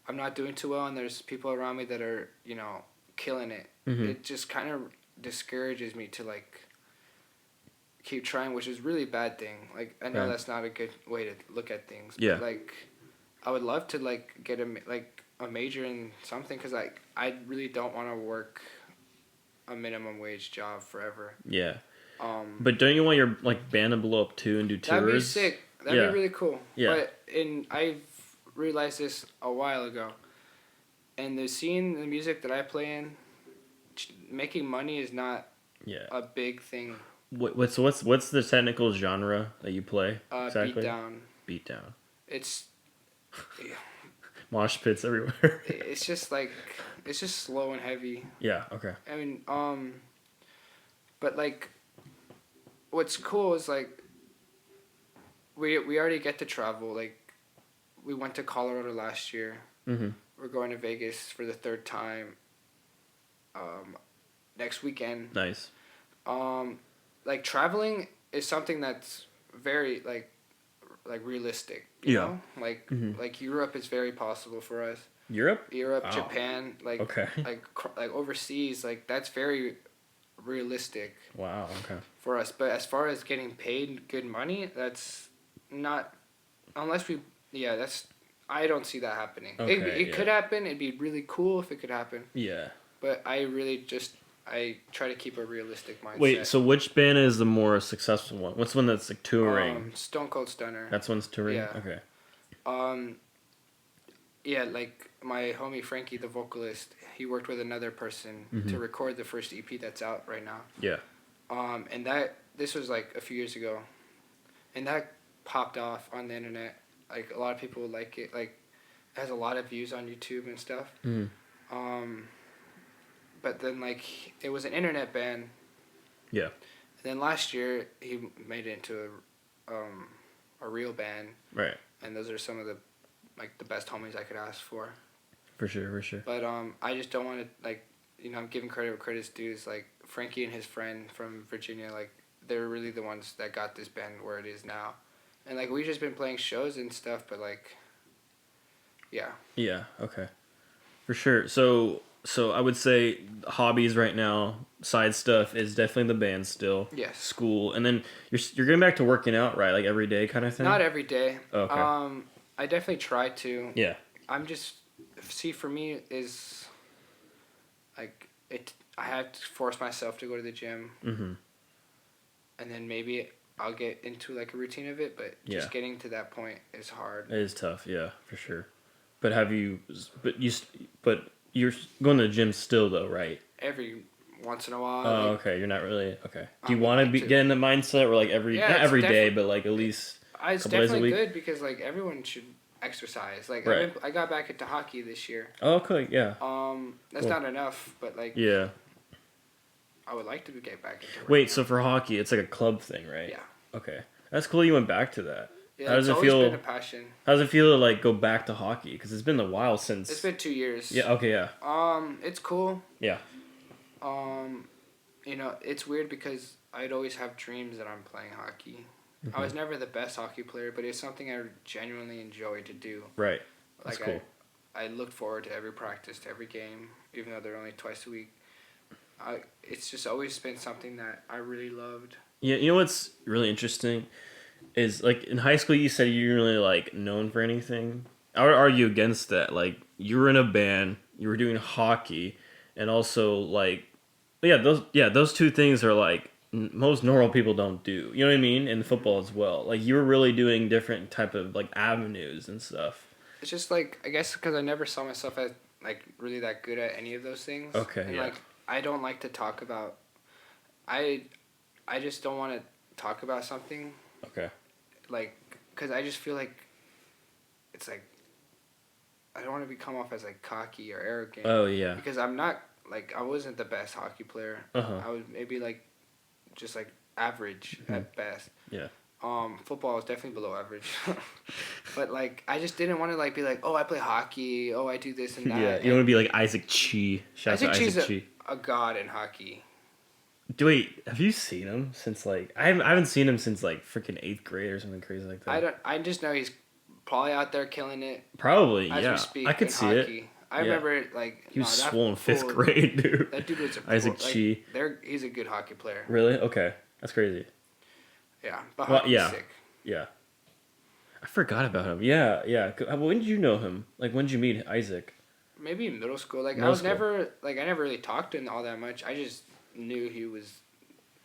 I'm not doing too well, and there's people around me that are, you know, killing it, it just kind of discourages me to like keep trying, which is really bad thing. Like I know that's not a good way to look at things. Yeah. But like, I would love to like get a major in something because like I really don't want to work a minimum wage job forever. Yeah. But don't you want your like band to blow up too and do tours? That'd be sick. That'd be really cool. Yeah. But I've realized this a while ago. And the scene, the music that I play in, making money is not a big thing. What's the technical genre that you play? Exactly? Beatdown. It's mosh pits everywhere. It's just slow and heavy. Yeah, okay. I mean, but like what's cool is like we already get to travel. Like we went to Colorado last year. We're going to Vegas for the 3rd time next weekend. Nice. Like traveling is something that's very like realistic. You know? Like Europe is very possible for us. Europe, wow. Japan, like okay. like overseas, like that's very realistic. Wow. Okay. For us, but as far as getting paid good money, that's not unless we. Yeah, that's. I don't see that happening. Okay, it could happen. It'd be really cool if it could happen. Yeah. But I really I try to keep a realistic mindset. Wait, so which band is the more successful one? What's the one that's like touring? Stone Cold Stunner. That's one's touring? Yeah. Okay. Yeah, like my homie Frankie, the vocalist, he worked with another person to record the first EP that's out right now. Yeah. And this was like a few years ago, and that popped off on the internet. Like a lot of people like it. Like it has a lot of views on YouTube and stuff. But then like it was an internet band. Yeah. And then last year he made it into a real band. Right. And those are some of the best homies I could ask for. For sure. But I just don't want to like, you know, I'm giving credit where credit's due. Is like Frankie and his friend from Virginia, like they're really the ones that got this band where it is now. And like we've just been playing shows and stuff, but like yeah. Yeah, okay. For sure. So I would say hobbies right now, side stuff is definitely the band still. Yes. School, and then you're getting back to working out, right? Like every day kind of thing? Not every day. Okay. I definitely try to. Yeah. I'm just for me is like I have to force myself to go to the gym. And then maybe I'll get into like a routine of it, but just getting to that point is hard. It is tough, yeah, for sure. But you're going to the gym still though, right? every once in a while. Oh, Like, okay. You're not really okay. Do I you would want to like be to. get in the mindset where like not It's every day, definitely but like at least a it's couple days a definitely week? good because like everyone should exercise. Like Right. I got back into hockey this year. Oh, okay. Yeah. That's Cool. not enough, but like Yeah. I would like to get back into it. Wait. Right So for hockey, it's like a club thing, right? yeah, Okay. That's cool. You went back to that. yeah. How does It's it always been feel? a passion. How does it feel to like go back to hockey? Because it's been a while since. It's been 2 years. Yeah. Okay. Yeah. It's cool. Yeah. You know, it's weird because I'd always have dreams that I'm playing hockey. I was never the best hockey player, but it's something I genuinely enjoy to do. Right. That's Like cool. I looked forward to every practice, to every game, even though they're only twice a week. It's just always been something that I really loved. Yeah. You know what's really interesting is like in high school you said you weren't really like known for anything. I would argue against that. Like you were in a band, you were doing hockey, and also like those two things are like most normal people don't do. You know what I mean? In football as well. Like you were really doing different type of like avenues and stuff. It's just like I guess because I never saw myself as like really that good at any of those things. Okay. And Yeah. like I don't like to talk about. I just don't want to talk about something. Okay. Like, because I just feel like it's like I don't want to come off as like cocky or arrogant. Oh yeah. Because I'm not like I wasn't the best hockey player. Uh-huh. I was maybe like just like average at best. Yeah. Football is definitely below average. But like I just didn't want to like be like, oh, I play hockey, oh, I do this and that. Yeah. You don't want to be like Isaac Chi. Shout out to Isaac Chi. A god in hockey. Wait, have you seen him since like I haven't seen him since like freaking 8th grade or something crazy like that. I just know he's probably out there killing it. Probably, as yeah. we speak I could in see hockey. it. I remember it like He was that swollen fool- 5th grade, dude. That dude was a Isaac Chi. He's a good hockey player. Really? Okay, that's crazy. Yeah, but Well, hockey's yeah. sick. Yeah. I forgot about him. Yeah, yeah. When did you know him? Like, when did you meet Isaac? Maybe in middle school. Like Middle school. I never really talked to him all that much. I just knew he was.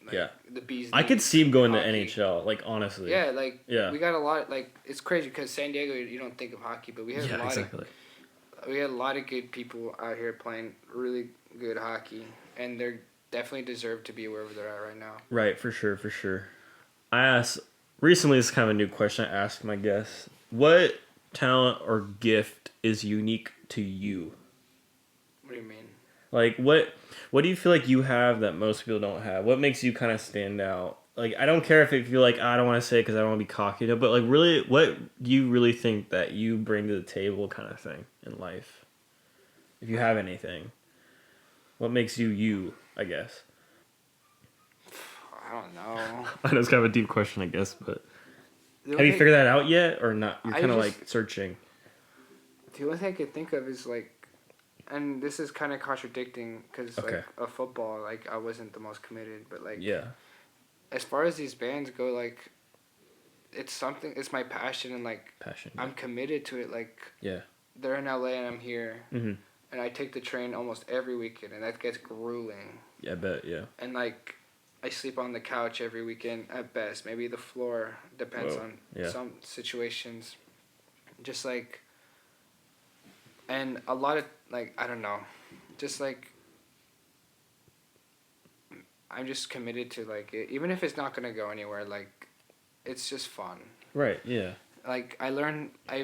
Like, Yeah. The bees. I could see him going to hockey. NHL. Like, honestly. Yeah, like Yeah. we got a lot. Like it's crazy because San Diego, you don't think of hockey, but we have a Yeah, lot exactly. of we had a lot of good people out here playing really good hockey, and they're definitely deserve to be wherever they're at right now. Right, for sure, for sure. I asked recently. This is kind of a new question I asked my guests. What talent or gift is unique to you? What do you mean? Like, what do you feel like you have that most people don't have? What makes you kind of stand out? Like, I don't care if you're like, I don't want to say it because I don't want to be cocky, but like, really, what do you really think that you bring to the table kind of thing in life? If you have anything. What makes you you, I guess? I don't know. I know it's kind of a deep question, I guess, but The have only you thing- figured that out yet or not? You're I kind of just- like searching. The only thing I could think of is like, and this is kind of contradicting because Okay. like a football, like I wasn't the most committed, but like Yeah. as far as these bands go, like it's something. It's my passion and like Passion. I'm committed to it. Like Yeah. they're in LA and I'm here, Mm-hmm. and I take the train almost every weekend, and that gets grueling. Yeah, I bet, yeah. And like I sleep on the couch every weekend at best, maybe the floor, depends Whoa. on Yeah. some situations. Just like, and a lot of like I don't know, just like I'm just committed to like it, even if it's not gonna go anywhere. Like, it's just fun. Right, yeah. Like I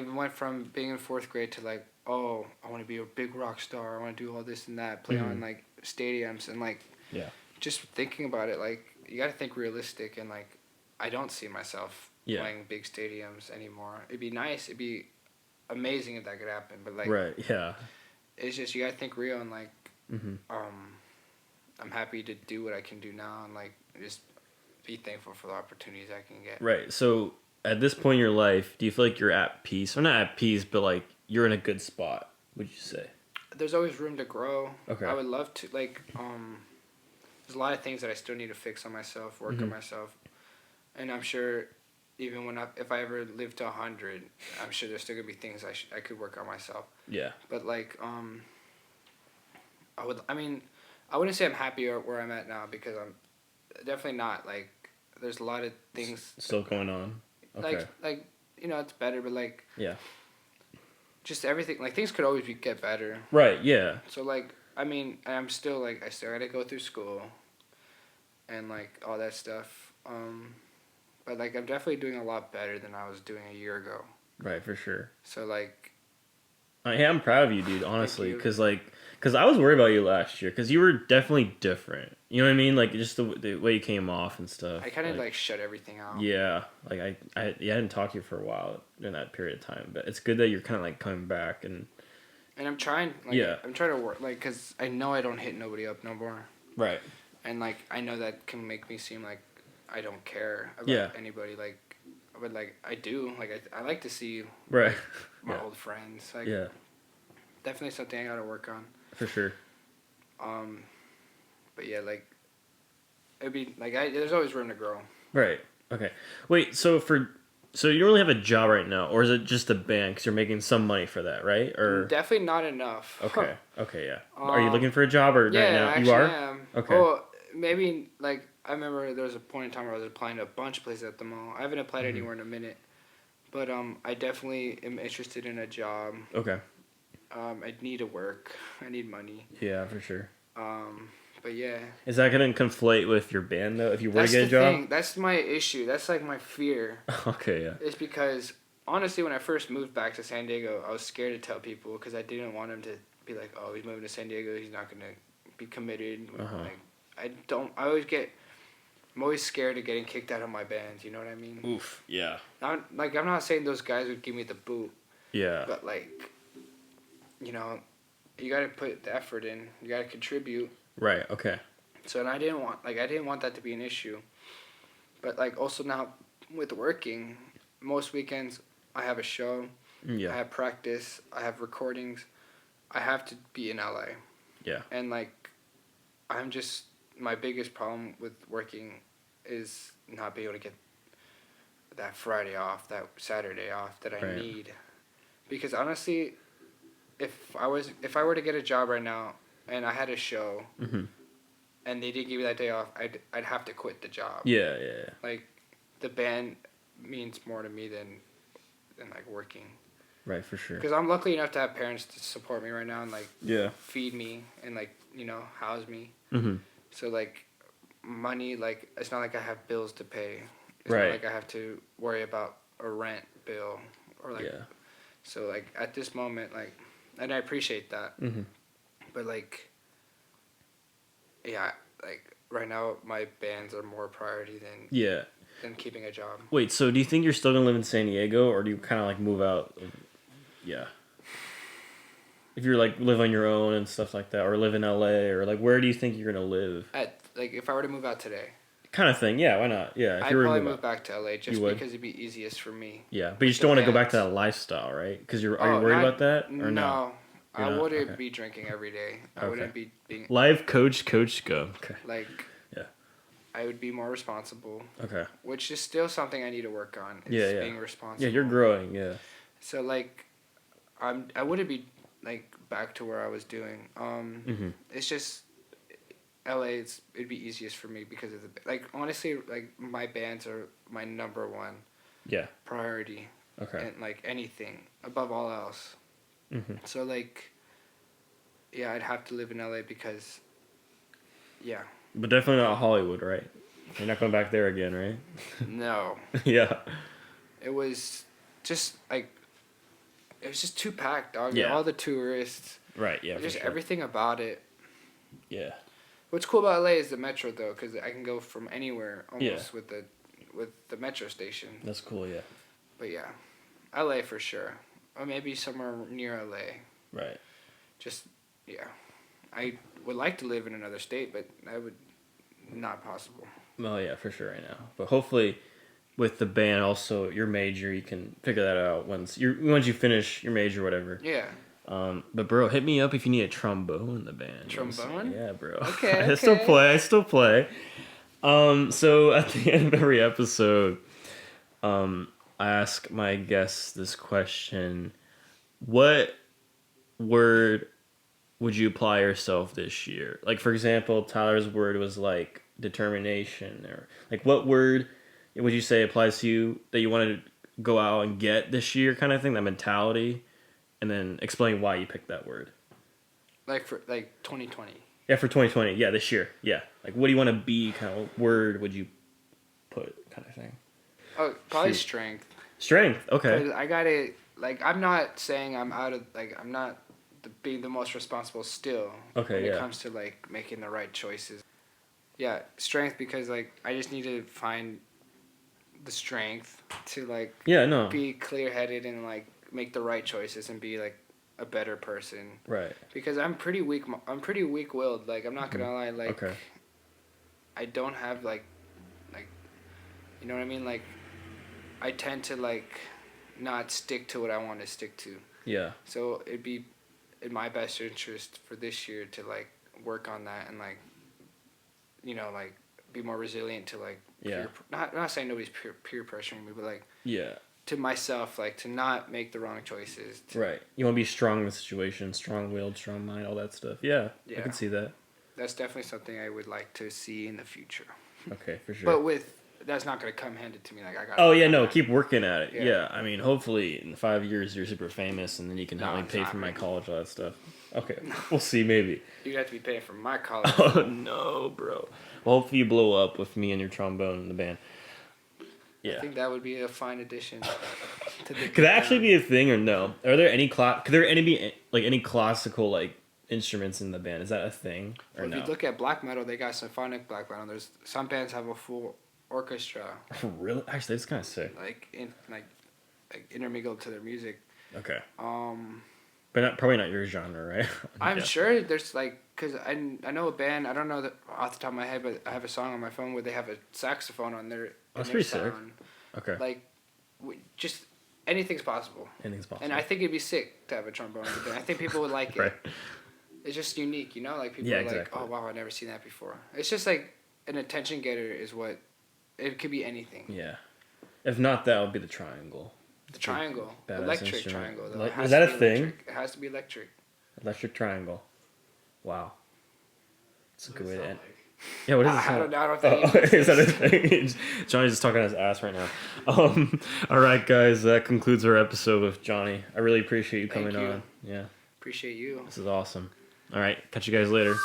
went from being in 4th grade to like, oh, I want to be a big rock star. I want to do all this and that. Play on like stadiums and like. Yeah. Just thinking about it, like you got to think realistic, and like I don't see myself playing big stadiums anymore. It'd be nice. It'd be amazing if that could happen, but like Right, yeah. it's just you got to think real and like Mm-hmm. I'm happy to do what I can do now and like just be thankful for the opportunities I can get. Right. So at this point in your life, do you feel like you're at peace? Or not at peace, but like you're in a good spot, would you say? There's always room to grow. Okay. I would love to like there's a lot of things that I still need to fix on myself, work on myself. And I'm sure even if I ever live to 100, I'm sure there's still going to be things I could work on myself. Yeah. But like I wouldn't say I'm happy where I'm at now because I'm definitely not. Like there's a lot of things Still going on. Okay. like you know, it's better, but like Yeah. just everything, like things could always get better. Right, yeah. So like I mean, I'm still like I still gotta go through school, and like all that stuff. But like I'm definitely doing a lot better than I was doing a year ago. Right, for sure. So like, Yeah, I'm proud of you, dude. thank Honestly, you. because I was worried about you last year, because you were definitely different. You know what I mean? Like just the way you came off and stuff. I kind of like shut everything out. Yeah, like I hadn't talked to you for a while during that period of time, but it's good that you're kind of like coming back and. And I'm trying. Like, Yeah. I'm trying to work cause I know I don't hit nobody up no more. Right. And like I know that can make me seem like I don't care about anybody. Like, but like I do. Like I like to see Right. my old friends. Like, yeah. definitely something I gotta work on. For sure. But yeah, like it'd be like there's always room to grow. Right. Okay. Wait. So you don't really have a job right now, or is it just a band? Because you're making some money for that, right? Or Definitely not enough. okay. Okay. Yeah. Are you looking for a job or right now? Actually You are. am. Okay. Well, maybe like I remember there was a point in time where I was applying to a bunch of places at the mall. I haven't applied anywhere in a minute, but I definitely am interested in a job. Okay. I need to work. I need money. Yeah, for sure. But yeah. Is that gonna conflate with your band though? If you were to get a job. Thing. That's my issue. That's like my fear. Okay. Yeah. It's because honestly, when I first moved back to San Diego, I was scared to tell people because I didn't want him to be like, "Oh, he's moving to San Diego. He's not gonna be committed." Like, I'm always scared of getting kicked out of my band. You know what I mean? Oof. Yeah. I'm not saying those guys would give me the boot. Yeah. But like, you know, you gotta put the effort in. You gotta contribute. Right. Okay. So and I didn't want that to be an issue. But like also now with working, most weekends I have a show. Yeah. I have practice. I have recordings. I have to be in LA. Yeah. And like, my biggest problem with working is not being able to get that Friday off, that Saturday off that I need. Because honestly, if I were to get a job right now and I had a show and they didn't give me that day off, I'd have to quit the job. Yeah, yeah. Like, the band means more to me than like working. Right, for sure. Because I'm lucky enough to have parents to support me right now and like feed me and like, you know, house me. Mm-hmm. So like money, like it's not like I have bills to pay. It's right. not like I have to worry about a rent bill or like. Yeah. So like at this moment, like, and I appreciate that. Mm-hmm. But like, yeah, like right now my bands are more priority than keeping a job. Wait, so do you think you're still gonna live in San Diego, or do you kind of like move out? Yeah. If you're like live on your own and stuff like that, or live in LA, or like where do you think you're gonna live? If I were to move out today. Kind of thing, yeah. Why not? Yeah, I'd probably move back to LA just because it'd be easiest for me. Yeah, but you just don't want to go back to that lifestyle, right? Because are you worried about that or no? I wouldn't be drinking every day. I wouldn't be being life coach go. Okay. Like, yeah, I would be more responsible. Okay. Which is still something I need to work on. Being responsible. Yeah, you're growing. Yeah. So like, I wouldn't be like back to where I was doing. It's just LA. It'd be easiest for me because of honestly like my bands are my number one. Yeah. Priority. Okay. And like anything above all else. Mm-hmm. So like, yeah, I'd have to live in LA because, yeah. But definitely not Hollywood, right? You're not going back there again, right? No. Yeah. It was just like, it was just too packed, dog. Yeah. All the tourists. Right. Yeah. Just everything about it. Yeah. What's cool about LA is the metro though, because I can go from anywhere almost with the metro station. That's cool. Yeah. But yeah, LA for sure. Or maybe somewhere near LA. Right. Just, yeah. I would like to live in another state, but that would not possible. Well, yeah, for sure right now. But hopefully with the band also, your major, you can figure that out once you finish your major or whatever. Yeah. But bro, hit me up if you need a trombone in the band. Trombone? Yeah, bro. Okay. I still play. So at the end of every episode, I ask my guests this question: what word would you apply yourself this year? Like, for example, Tyler's word was like determination, or like what word would you say applies to you that you wanted to go out and get this year, kind of thing, that mentality, and then explain why you picked that word. Like for 2020. Yeah, for 2020. Yeah, this year. Yeah. Like, what do you want to be? Kind of word would you put? Kind of thing. Oh, probably Shoot. strength. Strength. Okay. Because I got it. Like, I'm not saying I'm out of. Like, I'm not being the most responsible still. Okay. When Yeah. it comes to like making the right choices. Yeah, strength because like I just need to find the strength to like Yeah. No. be clear headed and like make the right choices and be like a better person. Right. Because I'm pretty weak. I'm pretty weak willed. Like, I'm not gonna lie. Like, Okay. I don't have like, you know what I mean? Like, I tend to like not stick to what I want to stick to. Yeah. So it'd be in my best interest for this year to like work on that and like, like be more resilient to like not saying nobody's peer pressuring me, but like to myself, like to not make the wrong choices. Right. You want to be strong in the situation, strong-willed, strong mind, all that stuff. Yeah. I can see that. That's definitely something I would like to see in the future. Okay, for sure. But that's not going to come handed to me like I got. Oh yeah, no, keep working at it. Yeah. I mean, hopefully in 5 years you're super famous and then you can help me pay for my college, all that stuff. Okay, we'll see, maybe. You'd have to be paying for my college. Oh no, bro. Well, hopefully you blow up with me and your trombone in the band. Yeah. I think that would be a fine addition. Could that actually be a thing or no? Are there any could there be like any classical like instruments in the band? Is that a thing or no? If you look at black metal, they got symphonic black metal. There's some bands have a full orchestra. Really? Actually, that's kind of sick. Like intermingled to their music. Okay. But probably not your genre, right? I'm sure there's like, cause I know a band. I don't know that off the top of my head, but I have a song on my phone where they have a saxophone on their. That's pretty sick. Okay. Like, just anything's possible. Anything's possible. And I think it'd be sick to have a trombone in the band. I think people would like it. Right. It's just unique, Like people are like, oh wow, I've never seen that before. It's just like an attention getter is what. It could be anything. Yeah. If not, that would be the triangle. The triangle. Electric triangle, though. Is that a thing? It has to be electric. Electric triangle. Wow. That's a good way to end. Yeah, what does it sound like? I don't know. Is that a thing? Johnny's just talking on his ass right now. All right, guys. That concludes our episode with Johnny. I really appreciate you coming on. Yeah. Appreciate you. This is awesome. All right. Catch you guys later.